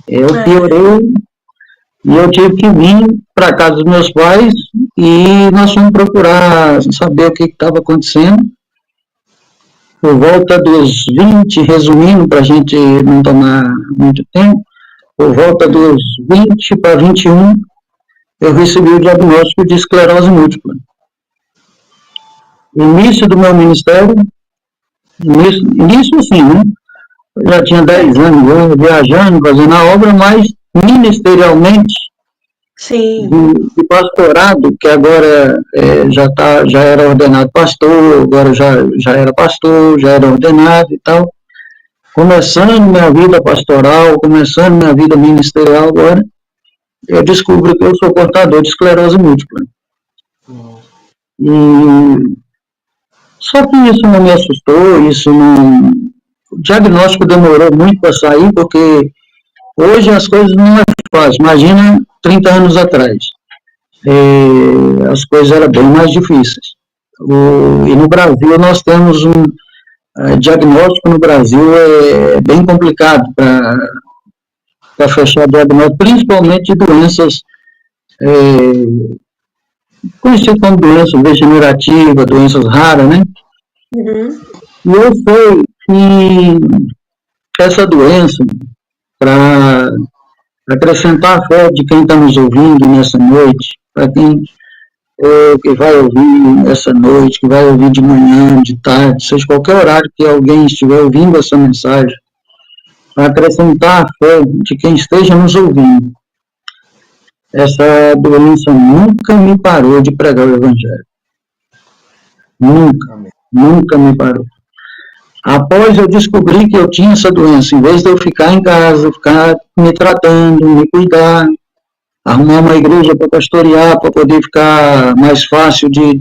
Eu piorei e eu tive que vir para casa dos meus pais e nós fomos procurar saber o que estava acontecendo. Por volta dos 20, resumindo, para a gente não tomar muito tempo, por volta dos 20 para 21, eu recebi o diagnóstico de esclerose múltipla. Início do meu ministério, início sim, né? Eu já tinha 10 anos viajando, fazendo a obra, mas ministerialmente, sim, de pastorado, que agora já era ordenado pastor, agora já era pastor, já era ordenado e tal. Começando minha vida pastoral, começando minha vida ministerial agora, eu descubro que eu sou portador de esclerose múltipla. E só que isso não me assustou, isso não... O diagnóstico demorou muito para sair, porque hoje as coisas não é fácil. Imagina 30 anos atrás. As coisas eram bem mais difíceis. E no Brasil nós temos diagnóstico no Brasil é bem complicado para fechar diagnóstico, principalmente de doenças conhecidas como doenças degenerativas, doenças raras, né? Uhum. E eu sei que essa doença, para acrescentar a fé de quem está nos ouvindo nessa noite, para quem que vai ouvir essa noite, que vai ouvir de manhã, de tarde, seja qualquer horário que alguém estiver ouvindo essa mensagem, para acrescentar a fé de quem esteja nos ouvindo. Essa doença nunca me parou de pregar o Evangelho. Nunca me parou. Após eu descobrir que eu tinha essa doença, em vez de eu ficar em casa, ficar me tratando, me cuidar, arrumar uma igreja para pastorear, para poder ficar mais fácil de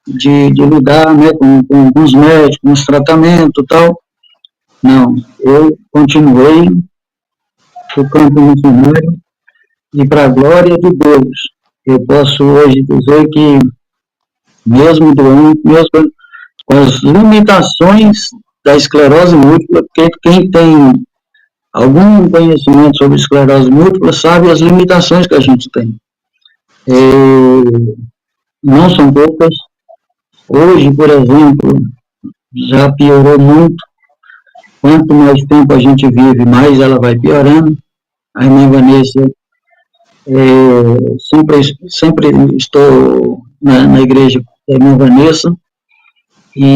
lidar, né, com os médicos, com os tratamentos e tal. Não, eu continuei no campo missionário e para a glória de Deus, eu posso hoje dizer que mesmo doente, mesmo com as limitações da esclerose múltipla, porque quem tem algum conhecimento sobre esclerose múltipla sabe as limitações que a gente tem. Não são poucas. Hoje, por exemplo, já piorou muito. Quanto mais tempo a gente vive, mais ela vai piorando. A irmã Vanessa, sempre estou na igreja da irmã Vanessa, e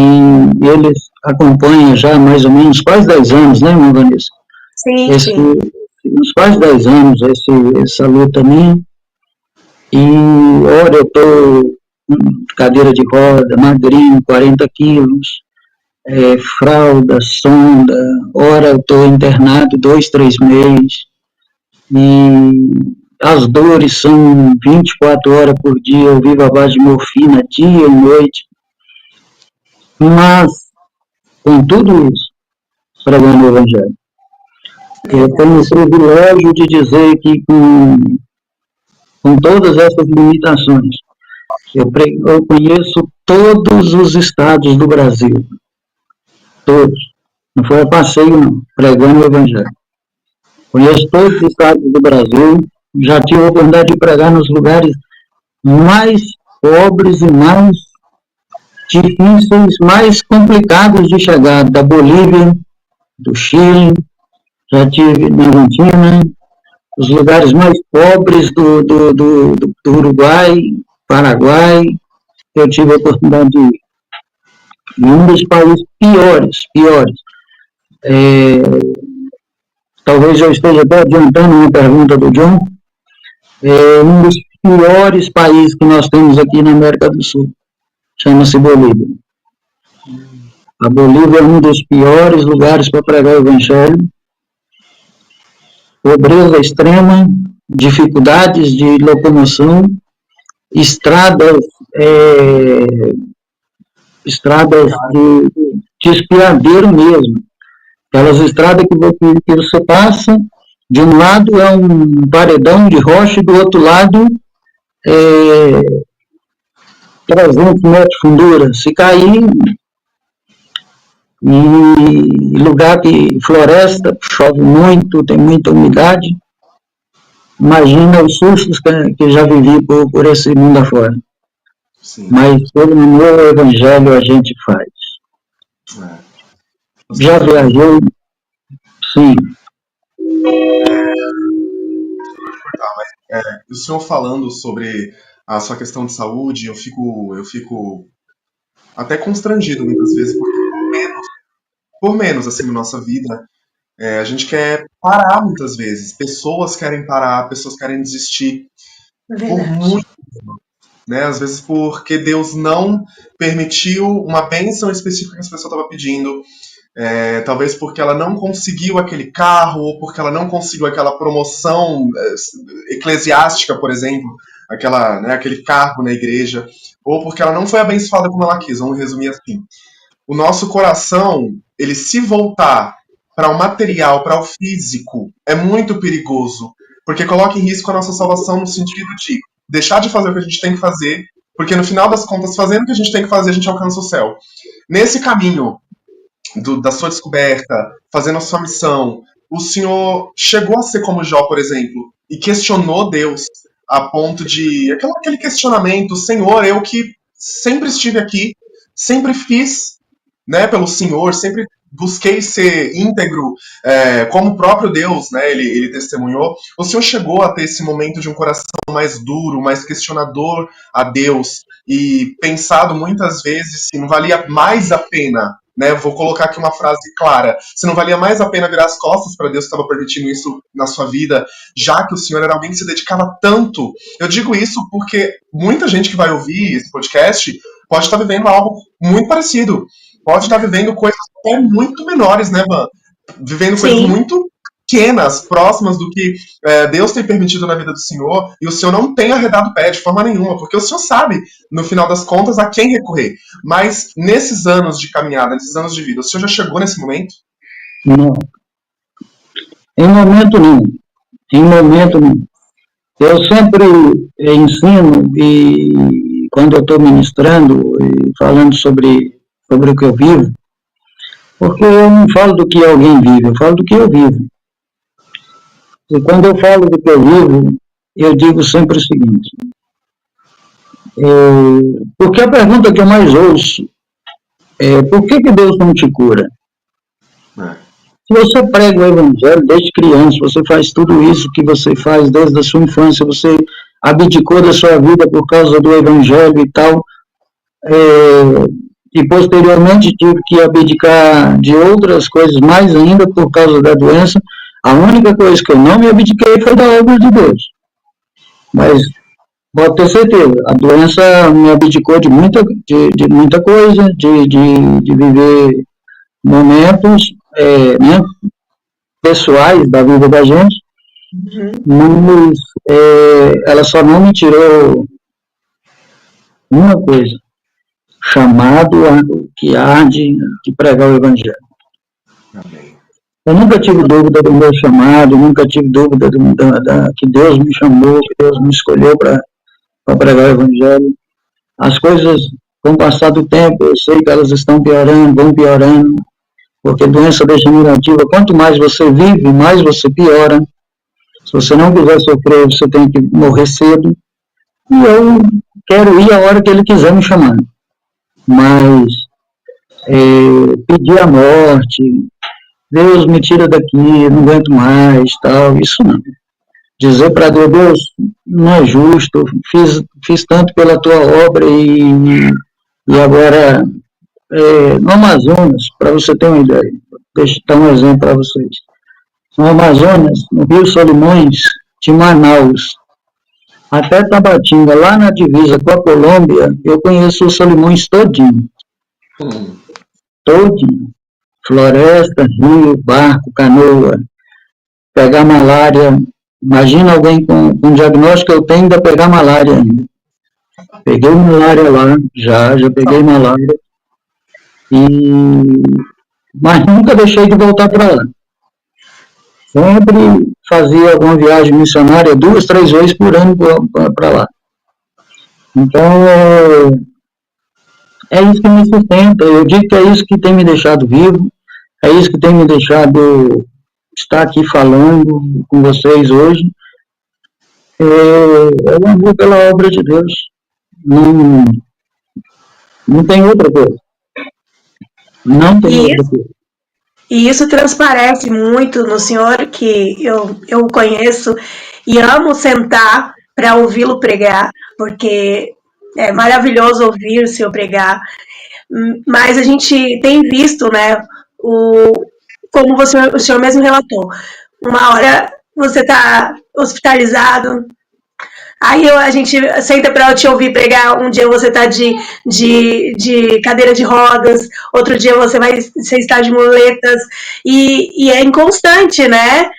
eles acompanham já mais ou menos quase 10 anos, né, irmã Vanessa? Sim, sim. Uns quase 10 anos essa luta minha, e ora eu estou cadeira de roda, magrinho, 40 quilos, fralda, sonda, ora eu estou internado 2, 3 meses, e as dores são 24 horas por dia, eu vivo à base de morfina dia e noite, mas com tudo isso, pregando o Evangelho. Eu tenho o privilégio de dizer que com todas essas limitações, eu conheço todos os estados do Brasil, todos, não foi a passeio não, pregando o Evangelho. Conheço todos os estados do Brasil, já tive a oportunidade de pregar nos lugares mais pobres e mais difíceis, mais complicados de chegar, da Bolívia, do Chile, já tive na Argentina, os lugares mais pobres do Uruguai, Paraguai, eu tive a oportunidade de ir. E um dos países piores, talvez eu esteja até adiantando uma pergunta do John, é um dos piores países que nós temos aqui na América do Sul, chama-se Bolívia. A Bolívia é um dos piores lugares para pregar o Evangelho, pobreza extrema, dificuldades de locomoção, estradas, estradas de espiadeiro mesmo. Aquelas estradas que você passa, de um lado é um paredão de rocha e do outro lado é 300 metros de fundura. Se cair, e lugar de floresta, chove muito, tem muita umidade, imagina os sustos que já vivi por esse mundo afora. Sim. Mas pelo amor ao Evangelho a gente faz. Já viajou? Sim. O senhor falando sobre a sua questão de saúde, eu fico até constrangido muitas vezes, porque por menos assim, na nossa vida, a gente quer parar muitas vezes. Pessoas querem parar, pessoas querem desistir. Por muito, né? Às vezes porque Deus não permitiu uma bênção específica que essa pessoa estava pedindo. Talvez porque ela não conseguiu aquele carro, ou porque ela não conseguiu aquela promoção eclesiástica, por exemplo, aquele cargo na igreja, ou porque ela não foi abençoada como ela quis, vamos resumir assim. O nosso coração, ele se voltar para o material, para o físico, é muito perigoso, porque coloca em risco a nossa salvação no sentido de deixar de fazer o que a gente tem que fazer, porque no final das contas, fazendo o que a gente tem que fazer, a gente alcança o céu. Nesse caminho da sua descoberta, fazendo a sua missão, o senhor chegou a ser como Jó, por exemplo, e questionou Deus a ponto de aquele questionamento: Senhor, eu que sempre estive aqui, sempre fiz, né, pelo Senhor, sempre busquei ser íntegro, como o próprio Deus, né, ele testemunhou. O senhor chegou a ter esse momento de um coração mais duro, mais questionador a Deus, e pensado muitas vezes se não valia mais a pena, né, vou colocar aqui uma frase clara, se não valia mais a pena virar as costas para Deus que estava permitindo isso na sua vida, já que o senhor era alguém que se dedicava tanto. Eu digo isso porque muita gente que vai ouvir esse podcast pode estar vivendo algo muito parecido. Pode estar vivendo coisas até muito menores, né, Van? Vivendo Sim. coisas muito pequenas, próximas do que Deus tem permitido na vida do senhor, e o senhor não tem arredado o pé de forma nenhuma, porque o senhor sabe, no final das contas, a quem recorrer. Mas nesses anos de caminhada, nesses anos de vida, o senhor já chegou nesse momento? Não. Em momento nenhum. Em momento nenhum. Eu sempre ensino, e quando eu estou ministrando e falando sobre o que eu vivo, porque eu não falo do que alguém vive, eu falo do que eu vivo. E quando eu falo do que eu vivo, eu digo sempre o seguinte, porque a pergunta que eu mais ouço é: por que Deus não te cura? Se você prega o Evangelho desde criança, você faz tudo isso que você faz desde a sua infância, você abdicou da sua vida por causa do Evangelho e tal, e posteriormente tive que abdicar de outras coisas mais ainda por causa da doença. A única coisa que eu não me abdiquei foi da obra de Deus. Mas pode ter certeza, a doença me abdicou de muita coisa, de viver momentos né, pessoais da vida da gente, mas ela só não me tirou uma coisa: chamado que há de pregar o Evangelho. Amém. Eu nunca tive dúvida do meu chamado, nunca tive dúvida que Deus me chamou, que Deus me escolheu para pregar o Evangelho. As coisas, com o passar do tempo, eu sei que elas estão piorando, vão piorando, porque doença degenerativa, quanto mais você vive, mais você piora. Se você não quiser sofrer, você tem que morrer cedo. E eu quero ir a hora que Ele quiser me chamar. Mas pedir a morte, Deus me tira daqui, não aguento mais, tal, isso não. Dizer para Deus, não é justo, fiz tanto pela tua obra e agora, no Amazonas, para você ter uma ideia, deixa eu dar um exemplo para vocês. no Amazonas, no Rio Solimões, de Manaus, até Tabatinga, lá na divisa com a Colômbia, eu conheço os Solimões todinho. Todinho. Floresta, rio, barco, canoa, pegar malária. Imagina alguém com diagnóstico que eu tenho ainda pegar malária ainda. Peguei malária lá, já peguei malária. Mas nunca deixei de voltar para lá. Sempre fazia alguma viagem missionária 2, 3 vezes por ano para lá. Então, é isso que me sustenta. Eu digo que é isso que tem me deixado vivo, é isso que tem me deixado estar aqui falando com vocês hoje. Eu amo pela obra de Deus. Não tem outra coisa. Não tem outra coisa. E isso transparece muito no senhor, que eu conheço e amo sentar para ouvi-lo pregar, porque é maravilhoso ouvir o senhor pregar. Mas a gente tem visto, né, como o senhor mesmo relatou, uma hora você está hospitalizado, aí a gente senta para te ouvir pregar, um dia você está de cadeira de rodas, outro dia você está de muletas, e é inconstante, né?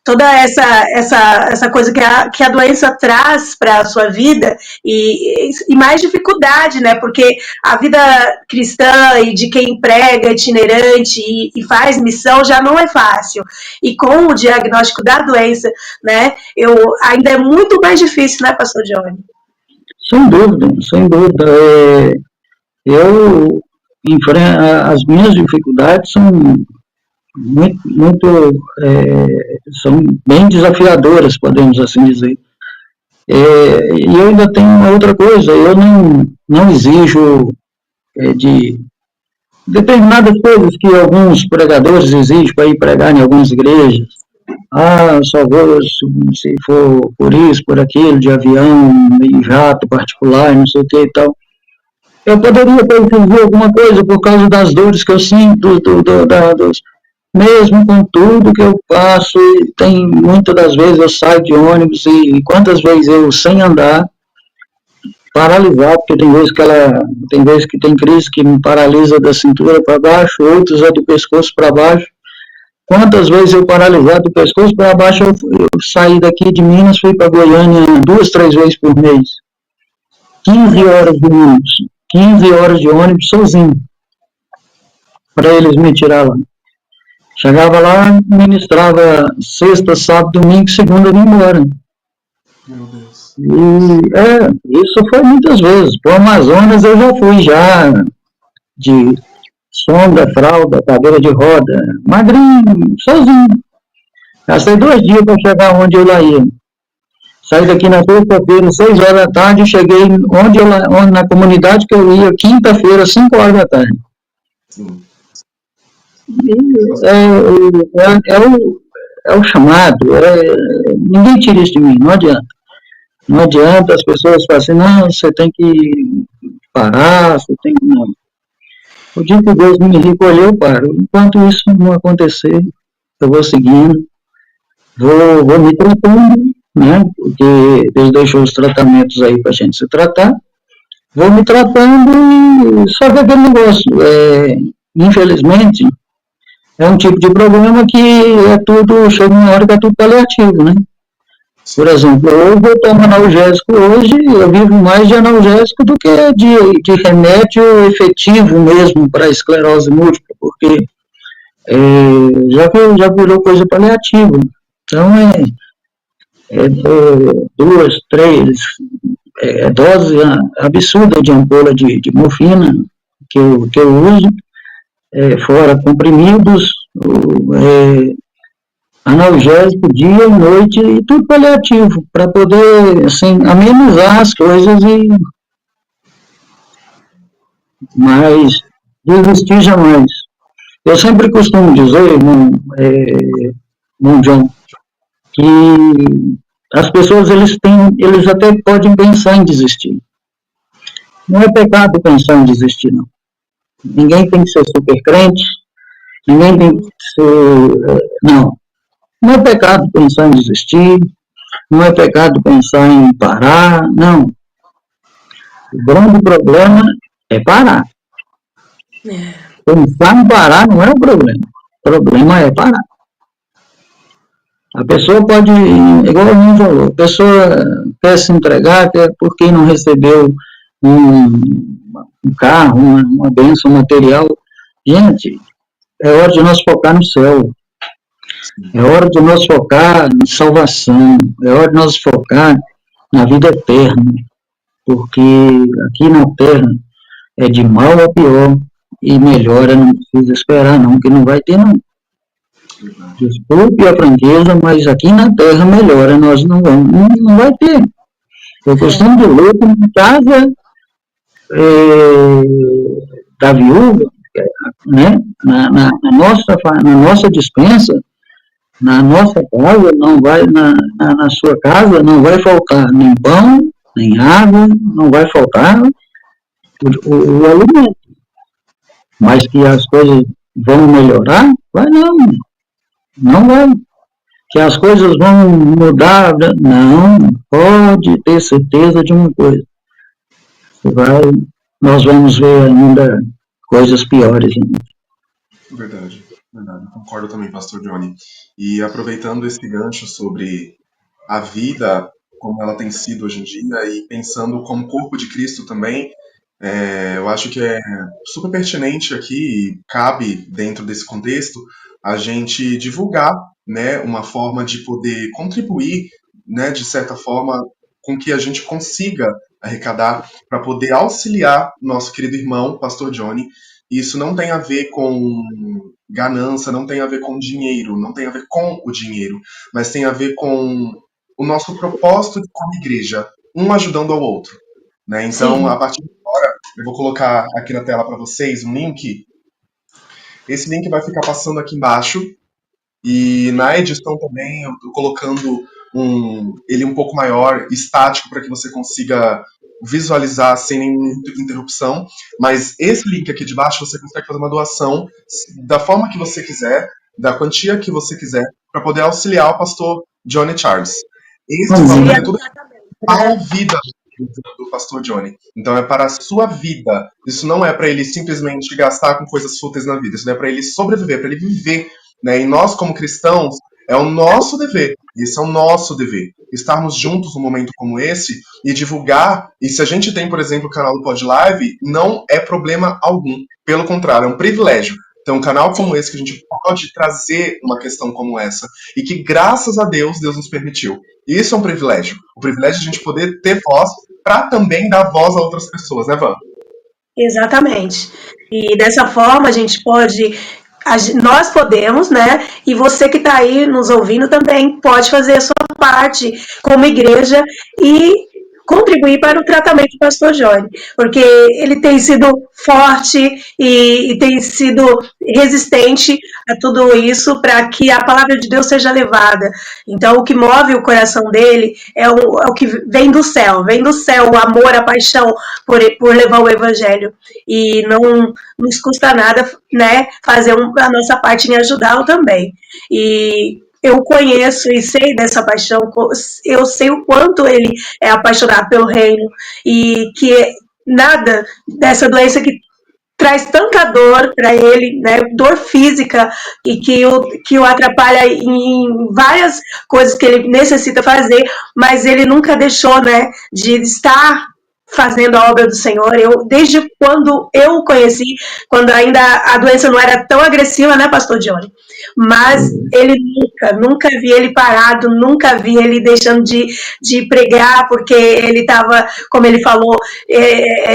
Toda essa coisa que a doença traz para a sua vida, e mais dificuldade, né? Porque a vida cristã e de quem prega itinerante e faz missão já não é fácil. E com o diagnóstico da doença, né? Ainda é muito mais difícil, né, pastor Johnny? Sem dúvida, sem dúvida. As minhas dificuldades são são bem desafiadoras, podemos assim dizer. E eu ainda tenho uma outra coisa, eu não exijo de determinadas coisas que alguns pregadores exigem para ir pregar em algumas igrejas. Só vou se for por isso, por aquilo, de avião, em jato particular, não sei o que e tal. Eu poderia exigir alguma coisa por causa das dores que eu sinto, mesmo com tudo que eu passo, tem muitas das vezes eu saio de ônibus e quantas vezes eu sem andar, paralisado, porque tem vezes que tem crise que me paralisa da cintura para baixo, outros é do pescoço para baixo. Quantas vezes eu paralisado do pescoço para baixo, eu saí daqui de Minas, fui para Goiânia 2, 3 vezes por mês. 15 horas de ônibus sozinho, para eles me tirar lá. Chegava lá, ministrava sexta, sábado, domingo, segunda, eu ia embora. Meu Deus. Isso foi muitas vezes. Para o Amazonas eu já fui de sonda, fralda, cadeira de roda, magrinho, sozinho. Gastei 2 dias para chegar onde eu lá ia. Saí daqui na terça-feira, 6 horas da tarde, e cheguei onde na comunidade que eu ia, quinta-feira, 5 horas da tarde. Sim. É o chamado, ninguém tira isso de mim, não adianta. Não adianta, as pessoas falam assim, não, você tem que parar, você tem que... Não. O dia que Deus me recolher, eu paro. Enquanto isso não acontecer, eu vou seguindo, vou me tratando, né? Porque Deus deixou os tratamentos aí para a gente se tratar. Vou me tratando e só que aquele negócio, infelizmente, é um tipo de problema que chega uma hora que é tudo paliativo, né? Por exemplo, eu vou tomar analgésico hoje, eu vivo mais de analgésico do que de remédio efetivo mesmo para esclerose múltipla, porque já virou coisa paliativa. Então, 2, 3 doses absurdas de ampola de morfina que eu uso, fora comprimidos, analgésico dia e noite, e tudo paliativo, para poder, assim, amenizar as coisas mas desistir jamais. Eu sempre costumo dizer, John, que as pessoas, eles até podem pensar em desistir. Não é pecado pensar em desistir, não. Ninguém tem que ser super crente, Ninguém tem que ser. Não. Não é pecado pensar em desistir, não é pecado pensar em parar, não. O grande problema é parar. Pensar em parar não é o problema. O problema é parar. A pessoa pode, igual a mim falou, a pessoa quer se entregar porque não recebeu um carro, uma bênção material. Gente, é hora de nós focar no céu. É hora de nós focar em salvação. É hora de nós focar na vida eterna. Porque aqui na terra é de mal a pior e melhora, não precisa esperar não, que não vai ter não. Desculpe a franqueza, mas aqui na terra melhora, nós não vamos, não vai ter. É questão de luto na casa da viúva, né? Na nossa dispensa, na nossa casa, não vai, na sua casa, não vai faltar nem pão, nem água, não vai faltar o alimento. Mas que as coisas vão melhorar? Vai não. Não vai. Que as coisas vão mudar? Não. Pode ter certeza de uma coisa. Nós vamos ver ainda coisas piores ainda. Verdade, verdade. Concordo também, Pastor Johnny. E aproveitando esse gancho sobre a vida, como ela tem sido hoje em dia, e pensando como corpo de Cristo também, eu acho que é super pertinente aqui, e cabe dentro desse contexto, a gente divulgar, né, uma forma de poder contribuir, né, de certa forma, com que a gente consiga arrecadar para poder auxiliar nosso querido irmão, Pastor Johnny. Isso não tem a ver com ganância, não tem a ver com dinheiro, não tem a ver com o dinheiro, mas tem a ver com o nosso propósito como igreja, um ajudando ao outro. Né? Então, sim, a partir de agora, eu vou colocar aqui na tela para vocês um link. Esse link vai ficar passando aqui embaixo. E na edição também eu estou colocando ele um pouco maior, estático, para que você consiga visualizar sem nenhuma interrupção. Mas esse link aqui de baixo você consegue fazer uma doação da forma que você quiser, da quantia que você quiser, para poder auxiliar o pastor Johnny Charles. Esse valor é tudo para a vida do pastor Johnny. Então é para a sua vida. Isso não é para ele simplesmente gastar com coisas fúteis na vida. Isso é para ele sobreviver, para ele viver. Né? E nós, como cristãos, é o nosso dever. Isso é o nosso dever. Estarmos juntos num momento como esse e divulgar. E se a gente tem, por exemplo, o canal do Pod Live, não é problema algum. Pelo contrário, é um privilégio. Então, um canal como esse, que a gente pode trazer uma questão como essa, e que, graças a Deus, Deus nos permitiu. Isso é um privilégio. O privilégio de a gente poder ter voz para também dar voz a outras pessoas, né, Van? Exatamente. E dessa forma a gente pode, nós podemos, né? E você que está aí nos ouvindo também pode fazer a sua parte como igreja e contribuir para o tratamento do pastor Johnny, porque ele tem sido forte e tem sido resistente a tudo isso para que a palavra de Deus seja levada. Então, o que move o coração dele é o que vem do céu o amor, a paixão por levar o evangelho. E não nos custa nada, né, fazer a nossa parte em ajudá-lo também. E eu conheço e sei dessa paixão, eu sei o quanto ele é apaixonado pelo reino e que nada dessa doença que traz tanta dor para ele, né, dor física e que o atrapalha em várias coisas que ele necessita fazer, mas ele nunca deixou, né, de estar fazendo a obra do Senhor. Desde quando eu o conheci, quando ainda a doença não era tão agressiva, né, pastor Johnny? Mas ele nunca vi ele parado, nunca vi ele deixando de pregar, porque ele estava, como ele falou,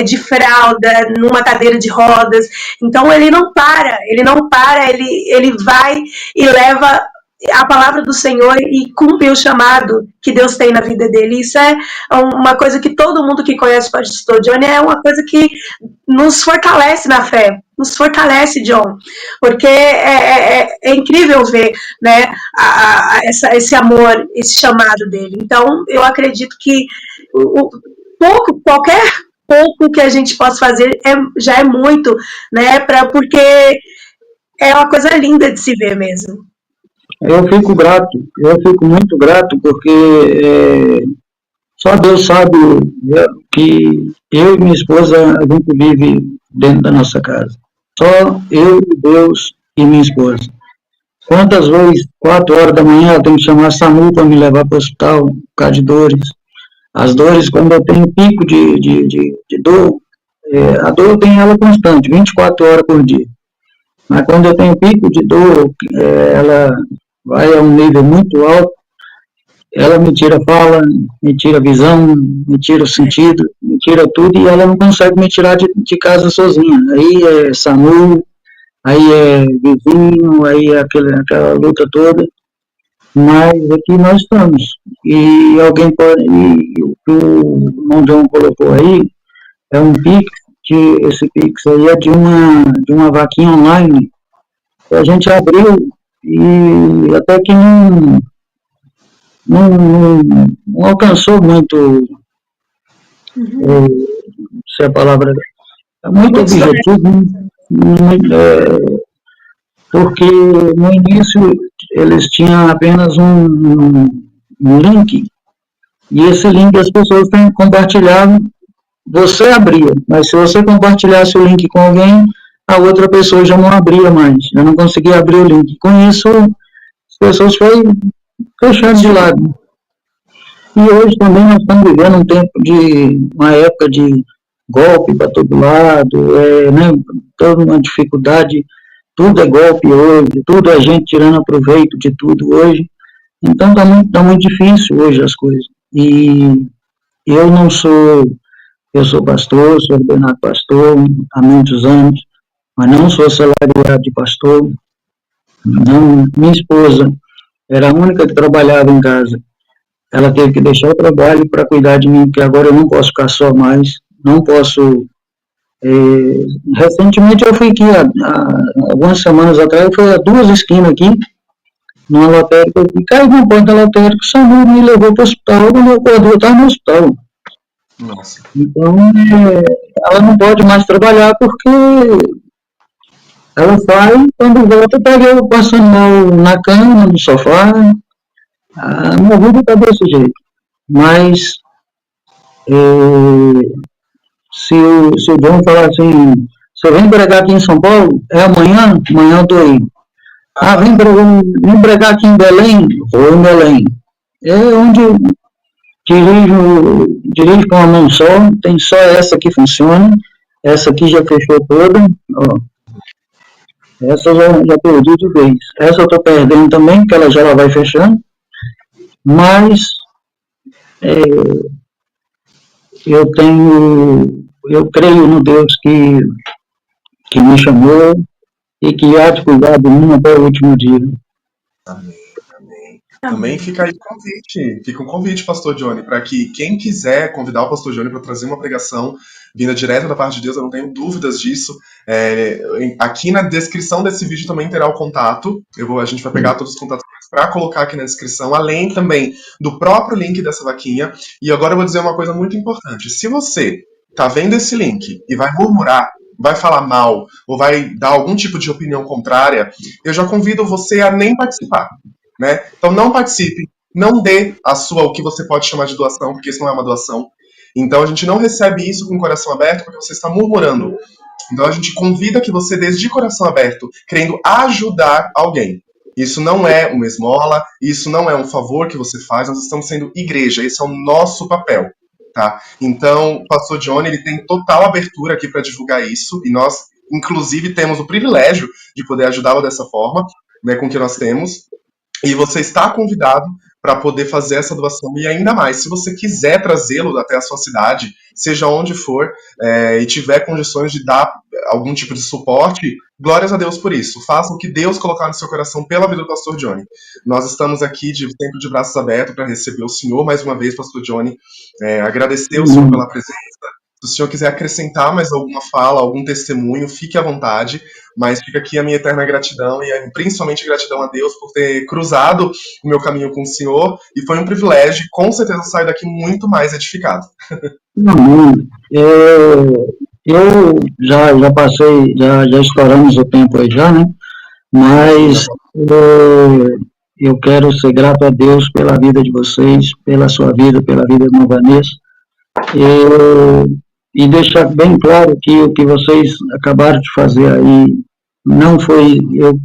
de fralda, numa cadeira de rodas. Então ele não para, ele vai e leva a palavra do Senhor e cumpre o chamado que Deus tem na vida dele. Isso é uma coisa que todo mundo que conhece o pastor Johnny, é uma coisa que nos fortalece na fé, nos fortalece, John, porque é incrível ver, né, esse amor, esse chamado dele. Então, eu acredito que qualquer pouco que a gente possa fazer já é muito, né, porque É uma coisa linda de se ver mesmo. Eu fico muito grato, porque só Deus sabe que eu e minha esposa, a gente vive dentro da nossa casa. Só eu, Deus e minha esposa. Quantas vezes, 4 horas da manhã, eu tenho que chamar a SAMU para me levar para o hospital por causa de dores. As dores, quando eu tenho pico de dor, a dor eu tenho ela constante, 24 horas por dia. Mas quando eu tenho pico de dor, ela vai a um nível muito alto, ela me tira a fala, me tira a visão, me tira o sentido, me tira tudo e ela não consegue me tirar de casa sozinha. Aí é SAMU, aí é vizinho, aí é aquela luta toda, mas aqui nós estamos. E alguém pode, e o que o irmão João colocou aí, é um Pix, que esse Pix aí é de uma vaquinha online que a gente abriu e até que não alcançou muito, se a palavra é muito objetivo, porque no início eles tinham apenas um link, e esse link as pessoas compartilhavam, você abria, mas se você compartilhasse o link com alguém, a outra pessoa já não abria mais, já não conseguia abrir o link. Com isso, as pessoas foram fechando de lado. E hoje também nós estamos vivendo uma época de golpe para todo lado, né, toda uma dificuldade, tudo é golpe hoje, tudo é gente tirando proveito de tudo hoje. Então tá muito difícil hoje as coisas. E eu não sou, eu sou pastor, sou ordenado pastor há muitos anos, mas não sou salariado de pastor. Não, minha esposa era a única que trabalhava em casa. Ela teve que deixar o trabalho para cuidar de mim, porque agora eu não posso ficar só mais, não posso. Recentemente eu fui aqui, algumas semanas atrás, eu fui a 2 esquinas aqui, numa lotérica, e caí na porta da lotérica, o SAMU me levou para o hospital, quando eu acordei, eu estava no hospital. Nossa. Então, ela não pode mais trabalhar porque ela sai, quando volta, pega eu passando mal na cama, no sofá. A minha vida está desse jeito. Mas se o John falar assim, você vem pregar aqui em São Paulo, é amanhã? Amanhã eu estou aí. Vem pregar aqui em Belém? Vou em Belém. É onde eu dirijo com a mão só, tem só essa que funciona, essa aqui já fechou toda, ó. Essa eu já perdi de vez. Essa eu estou perdendo também, porque ela já vai fechando. Mas eu creio no Deus que me chamou e que há de cuidar de mim até o último dia. Amém, amém. Também fica aí o convite, Pastor Johnny, para que quem quiser convidar o Pastor Johnny para trazer uma pregação vinda direto da parte de Deus, eu não tenho dúvidas disso. Aqui na descrição desse vídeo também terá o contato. A gente vai pegar todos os contatos para colocar aqui na descrição, além também do próprio link dessa vaquinha. E agora eu vou dizer uma coisa muito importante. Se você tá vendo esse link e vai murmurar, vai falar mal ou vai dar algum tipo de opinião contrária, eu já convido você a nem participar, né? Então não participe, não dê o que você pode chamar de doação, porque isso não é uma doação. Então a gente não recebe isso com o coração aberto porque você está murmurando. Então a gente convida que você dê de coração aberto, querendo ajudar alguém. Isso não é uma esmola, isso não é um favor que você faz, nós estamos sendo igreja, esse é o nosso papel. Tá? Então, o Pastor Johnny ele tem total abertura aqui para divulgar isso, e nós, inclusive, temos o privilégio de poder ajudá-lo dessa forma, né, com o que nós temos. E você está convidado para poder fazer essa doação. E ainda mais, se você quiser trazê-lo até a sua cidade, seja onde for, e tiver condições de dar algum tipo de suporte, glórias a Deus por isso. Faça o que Deus colocar no seu coração pela vida do Pastor Johnny. Nós estamos aqui sempre de braços abertos para receber o Senhor mais uma vez, Pastor Johnny. Agradecer ao Senhor pela presença. Se o senhor quiser acrescentar mais alguma fala, algum testemunho, fique à vontade, mas fica aqui a minha eterna gratidão e principalmente gratidão a Deus por ter cruzado o meu caminho com o senhor, e foi um privilégio, com certeza saio daqui muito mais edificado. Eu já passei, já estouramos o tempo aí já, né? mas eu quero ser grato a Deus pela vida de vocês, pela sua vida, pela vida da Vanessa, e deixar bem claro que o que vocês acabaram de fazer aí não foi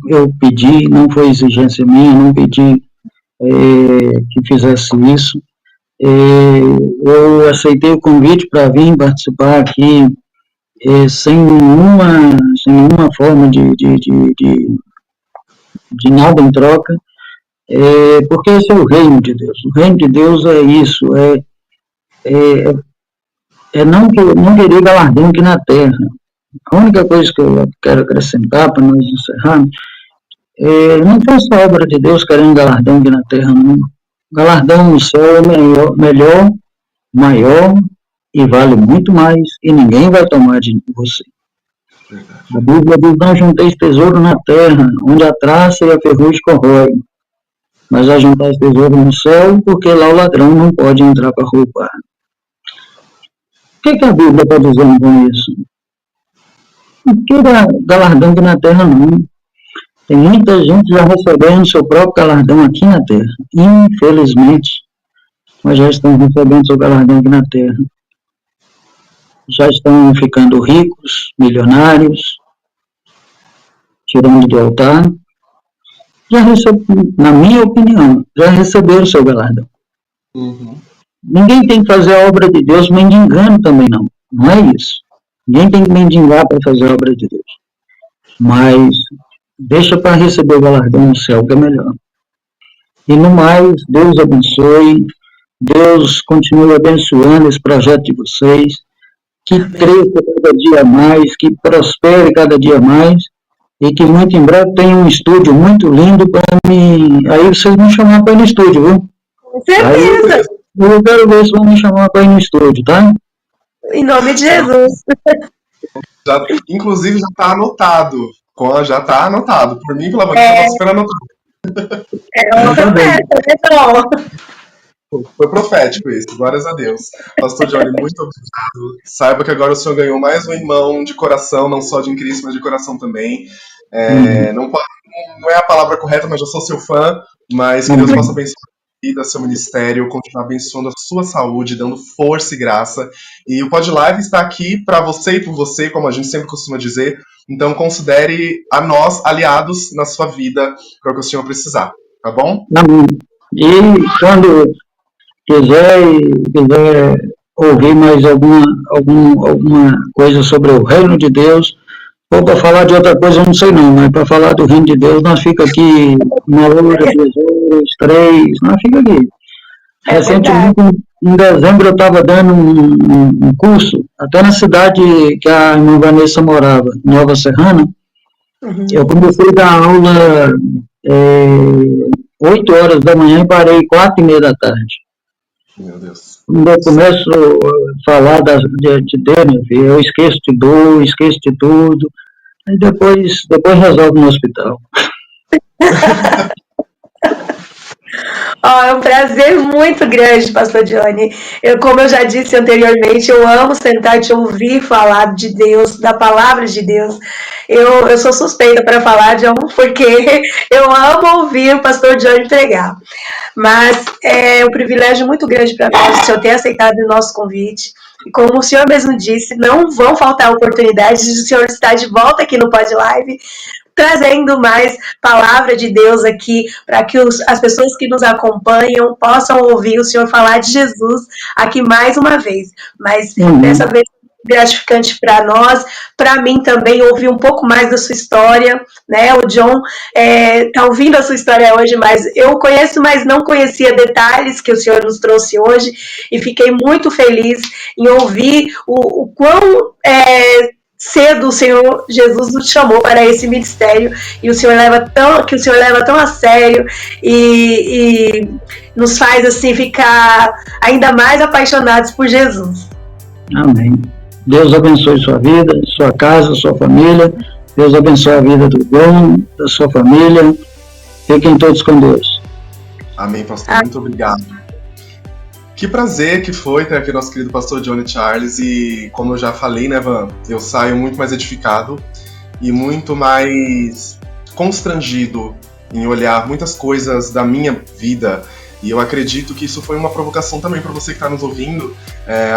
eu pedi, não foi exigência minha, não pedi que fizesse isso. Eu aceitei o convite para vir participar aqui sem nenhuma forma de nada em troca, porque esse é o reino de Deus. O reino de Deus é isso, não querer galardão aqui na terra. A única coisa que eu quero acrescentar para nós encerrarmos, não faça a obra de Deus querendo galardão aqui na terra, não. Galardão no céu é melhor, maior e vale muito mais, e ninguém vai tomar de você. A Bíblia diz: não junteis tesouro na terra, onde a traça e a ferrugem corrói, mas a juntar tesouro no céu, porque lá o ladrão não pode entrar para roubar. O que a Bíblia está dizendo com isso? Não queira galardão aqui na terra, não. Tem muita gente já recebendo seu próprio galardão aqui na terra. Infelizmente, mas já estão recebendo seu galardão aqui na terra. Já estão ficando ricos, milionários, tirando do altar. Na minha opinião, já receberam seu galardão. Uhum. Ninguém tem que fazer a obra de Deus mendigando também, não. Não é isso. Ninguém tem que mendigar para fazer a obra de Deus. Mas deixa para receber o galardão no céu, que é melhor. E no mais, Deus abençoe, Deus continue abençoando esse projeto de vocês, que cresça cada dia mais, que prospere cada dia mais, e que muito em breve tenha um estúdio muito lindo para mim. Aí vocês me chamam para ir no estúdio, viu? Com certeza! Aí eu quero ver se vão me chamar para ir no estúdio, tá? Em nome de Jesus. Inclusive já está anotado. Já está anotado. Por mim, pela Vanessa, está super anotado. Uma profeta, Foi profético isso, glórias a Deus. Pastor Johnny, muito obrigado. Saiba que agora o senhor ganhou mais um irmão de coração, não só de Cristo, mas de coração também. Não é a palavra correta, mas eu sou seu fã. Mas que Deus possa abençoar a vida, seu ministério, continuar abençoando a sua saúde, dando força e graça. E o Pod Live está aqui para você e por você, como a gente sempre costuma dizer. Então considere a nós aliados na sua vida para o que o senhor precisar, tá bom? E quando quiser ouvir mais alguma coisa sobre o reino de Deus, ou para falar de outra coisa, eu não sei não, mas para falar do reino de Deus, nós fica aqui 1 hora, 2 horas, 3, nós fica aqui. Recentemente, em dezembro, eu estava dando um curso, até na cidade que a irmã Vanessa morava, Nova Serrana. Eu comecei a dar aula 8 horas da manhã e parei 4:30 da tarde. Meu Deus. Quando eu começo a falar de Deus, meu filho, eu esqueço de dor, esqueço de tudo, aí depois resolve no hospital. É um prazer muito grande, Pastor Johnny. Como eu já disse anteriormente, eu amo sentar e te ouvir falar de Deus, da palavra de Deus. Eu sou suspeita para falar de algo, porque eu amo ouvir o Pastor Johnny pregar. Mas é um privilégio muito grande para nós o senhor ter aceitado o nosso convite. E como o senhor mesmo disse, não vão faltar oportunidades de o senhor estar de volta aqui no Pod Live, trazendo mais palavra de Deus aqui, para que as pessoas que nos acompanham possam ouvir o senhor falar de Jesus aqui mais uma vez. Mas dessa vez gratificante para nós, para mim também ouvir um pouco mais da sua história, né? O John tá ouvindo a sua história hoje, mas eu conheço, mas não conhecia detalhes que o senhor nos trouxe hoje, e fiquei muito feliz em ouvir o quão cedo o Senhor Jesus nos chamou para esse ministério, e o Senhor leva tão a sério e nos faz assim ficar ainda mais apaixonados por Jesus. Amém. Deus abençoe sua vida, sua casa, sua família. Deus abençoe a vida do João, da sua família. Fiquem todos com Deus. Amém, pastor. Muito obrigado. Que prazer que foi ter aqui nosso querido pastor Johnny Charles, e como eu já falei, né, Van, eu saio muito mais edificado e muito mais constrangido em olhar muitas coisas da minha vida, e eu acredito que isso foi uma provocação também para você que está nos ouvindo,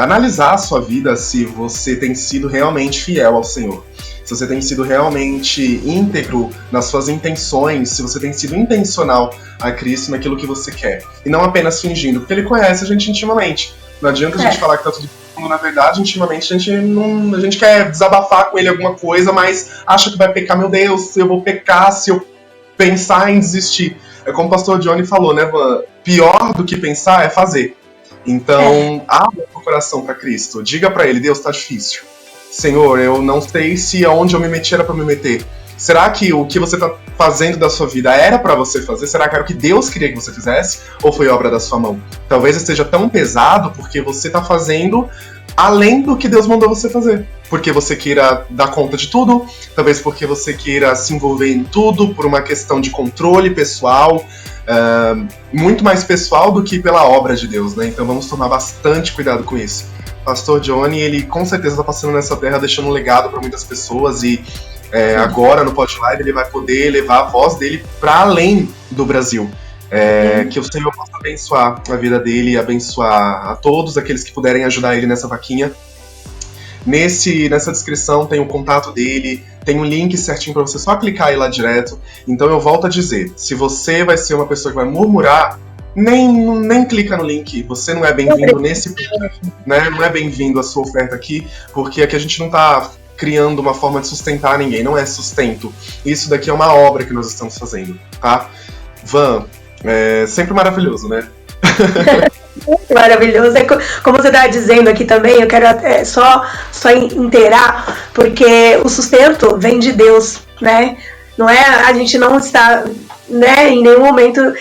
analisar a sua vida, se você tem sido realmente fiel ao Senhor, se você tem sido realmente íntegro nas suas intenções, se você tem sido intencional a Cristo naquilo que você quer, e não apenas fingindo, porque Ele conhece a gente intimamente. Não adianta a gente falar que tá tudo bem, na verdade, intimamente, a gente quer desabafar com Ele alguma coisa, mas acha que vai pecar. Meu Deus, eu vou pecar se eu pensar em desistir. É como o pastor Johnny falou, né, Van? Pior do que pensar é fazer. Então, abra o coração para Cristo. Diga para Ele, Deus, tá difícil. Senhor, eu não sei se aonde eu me meti era para me meter. Será que o que você tá fazendo da sua vida era para você fazer? Será que era o que Deus queria que você fizesse? Ou foi obra da sua mão? Talvez esteja tão pesado porque você tá fazendo além do que Deus mandou você fazer. Porque você queira dar conta de tudo, talvez porque você queira se envolver em tudo por uma questão de controle pessoal, muito mais pessoal do que pela obra de Deus, né? Então vamos tomar bastante cuidado com isso. Pastor Johnny, ele com certeza está passando nessa terra, deixando um legado para muitas pessoas, e agora no Podlive ele vai poder levar a voz dele para além do Brasil. Que o Senhor possa abençoar a vida dele, abençoar a todos aqueles que puderem ajudar ele nessa vaquinha. Nessa descrição tem o contato dele, tem um link certinho para você só clicar aí lá direto. Então eu volto a dizer, se você vai ser uma pessoa que vai murmurar, nem clica no link, você não é bem-vindo nesse ponto, né? Não é bem-vindo a sua oferta aqui, porque aqui a gente não tá criando uma forma de sustentar ninguém, não é sustento. Isso daqui é uma obra que nós estamos fazendo, tá? Van, sempre maravilhoso, né? Maravilhoso. Como você estava dizendo aqui também, eu quero só inteirar, porque o sustento vem de Deus, né? Não é, a gente não está, né, em nenhum momento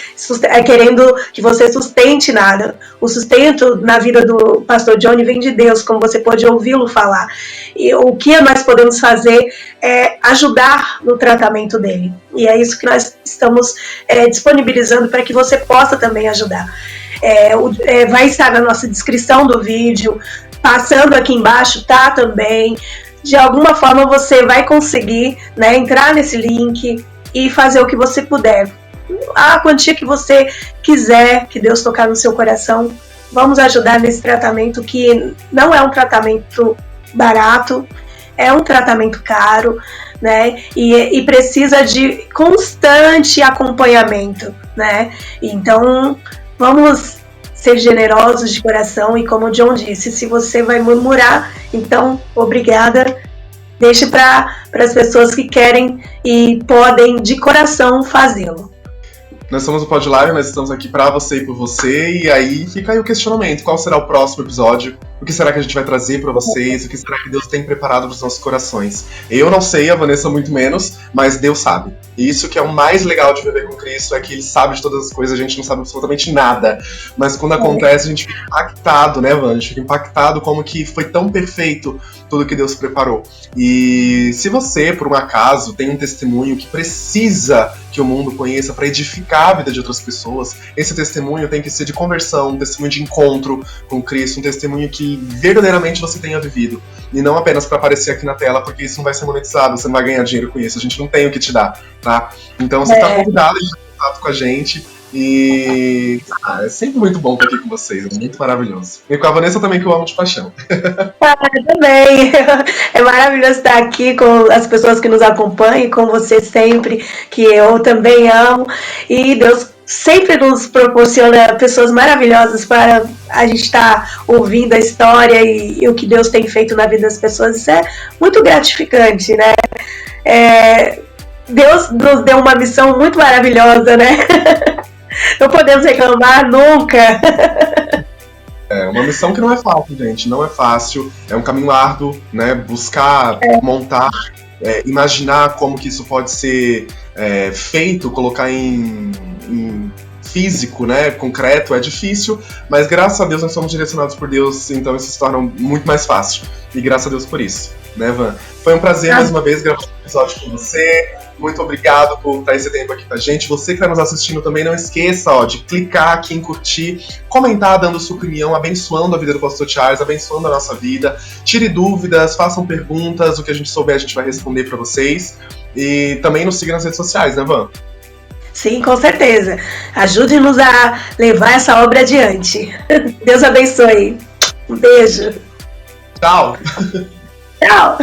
querendo que você sustente nada. O sustento na vida do pastor Johnny vem de Deus, como você pode ouvi-lo falar. E o que nós podemos fazer é ajudar no tratamento dele. E é isso que nós estamos disponibilizando para que você possa também ajudar. Vai estar na nossa descrição do vídeo, passando aqui embaixo, tá também. De alguma forma você vai conseguir, né, entrar nesse link e fazer o que você puder. A quantia que você quiser, que Deus tocar no seu coração, vamos ajudar nesse tratamento, que não é um tratamento barato, é um tratamento caro, né, e precisa de constante acompanhamento, né. Então vamos ser generosos de coração, e como o John disse, se você vai murmurar, então, obrigada, deixe para as pessoas que querem e podem de coração fazê-lo. Nós somos o Podlive, nós estamos aqui para você e por você, e aí fica aí o questionamento, qual será o próximo episódio? O que será que a gente vai trazer para vocês? O que será que Deus tem preparado para os nossos corações? Eu não sei, a Vanessa muito menos, mas Deus sabe. E isso que é o mais legal de viver com Cristo, é que Ele sabe de todas as coisas, a gente não sabe absolutamente nada. Mas quando acontece, a gente fica impactado, né, Van? A gente fica impactado como que foi tão perfeito tudo que Deus preparou. E se você, por um acaso, tem um testemunho que precisa que o mundo conheça para edificar a vida de outras pessoas, esse testemunho tem que ser de conversão, um testemunho de encontro com Cristo, um testemunho que verdadeiramente você tenha vivido, e não apenas para aparecer aqui na tela, porque isso não vai ser monetizado, você não vai ganhar dinheiro com isso, a gente não tem o que te dar, tá? Então você está convidado a entrar em contato com a gente, e é sempre muito bom estar aqui com vocês, é muito maravilhoso. E com a Vanessa também, que eu amo de paixão. Eu também. É maravilhoso estar aqui com as pessoas que nos acompanham, com você sempre, que eu também amo, e Deus sempre nos proporciona pessoas maravilhosas para a gente estar ouvindo a história e o que Deus tem feito na vida das pessoas. Isso é muito gratificante, né? Deus nos deu uma missão muito maravilhosa, né? Não podemos reclamar nunca. É uma missão que não é fácil, gente, não é fácil, é um caminho árduo, né? Buscar, montar, imaginar como que isso pode ser feito, colocar em físico, né, concreto, é difícil, mas graças a Deus nós somos direcionados por Deus, então isso se torna muito mais fácil, e graças a Deus por isso, né, Van? Foi um prazer mais uma vez gravar um episódio com você, muito obrigado por estar esse tempo aqui com a gente. Você que está nos assistindo também, não esqueça de clicar aqui em curtir, comentar dando sua opinião, abençoando a vida do Pastor Charles, abençoando a nossa vida. Tire dúvidas, façam perguntas, o que a gente souber a gente vai responder para vocês. E também nos siga nas redes sociais, né, Van? Sim, com certeza. Ajude-nos a levar essa obra adiante. Deus abençoe. Um beijo. Tchau. Tchau.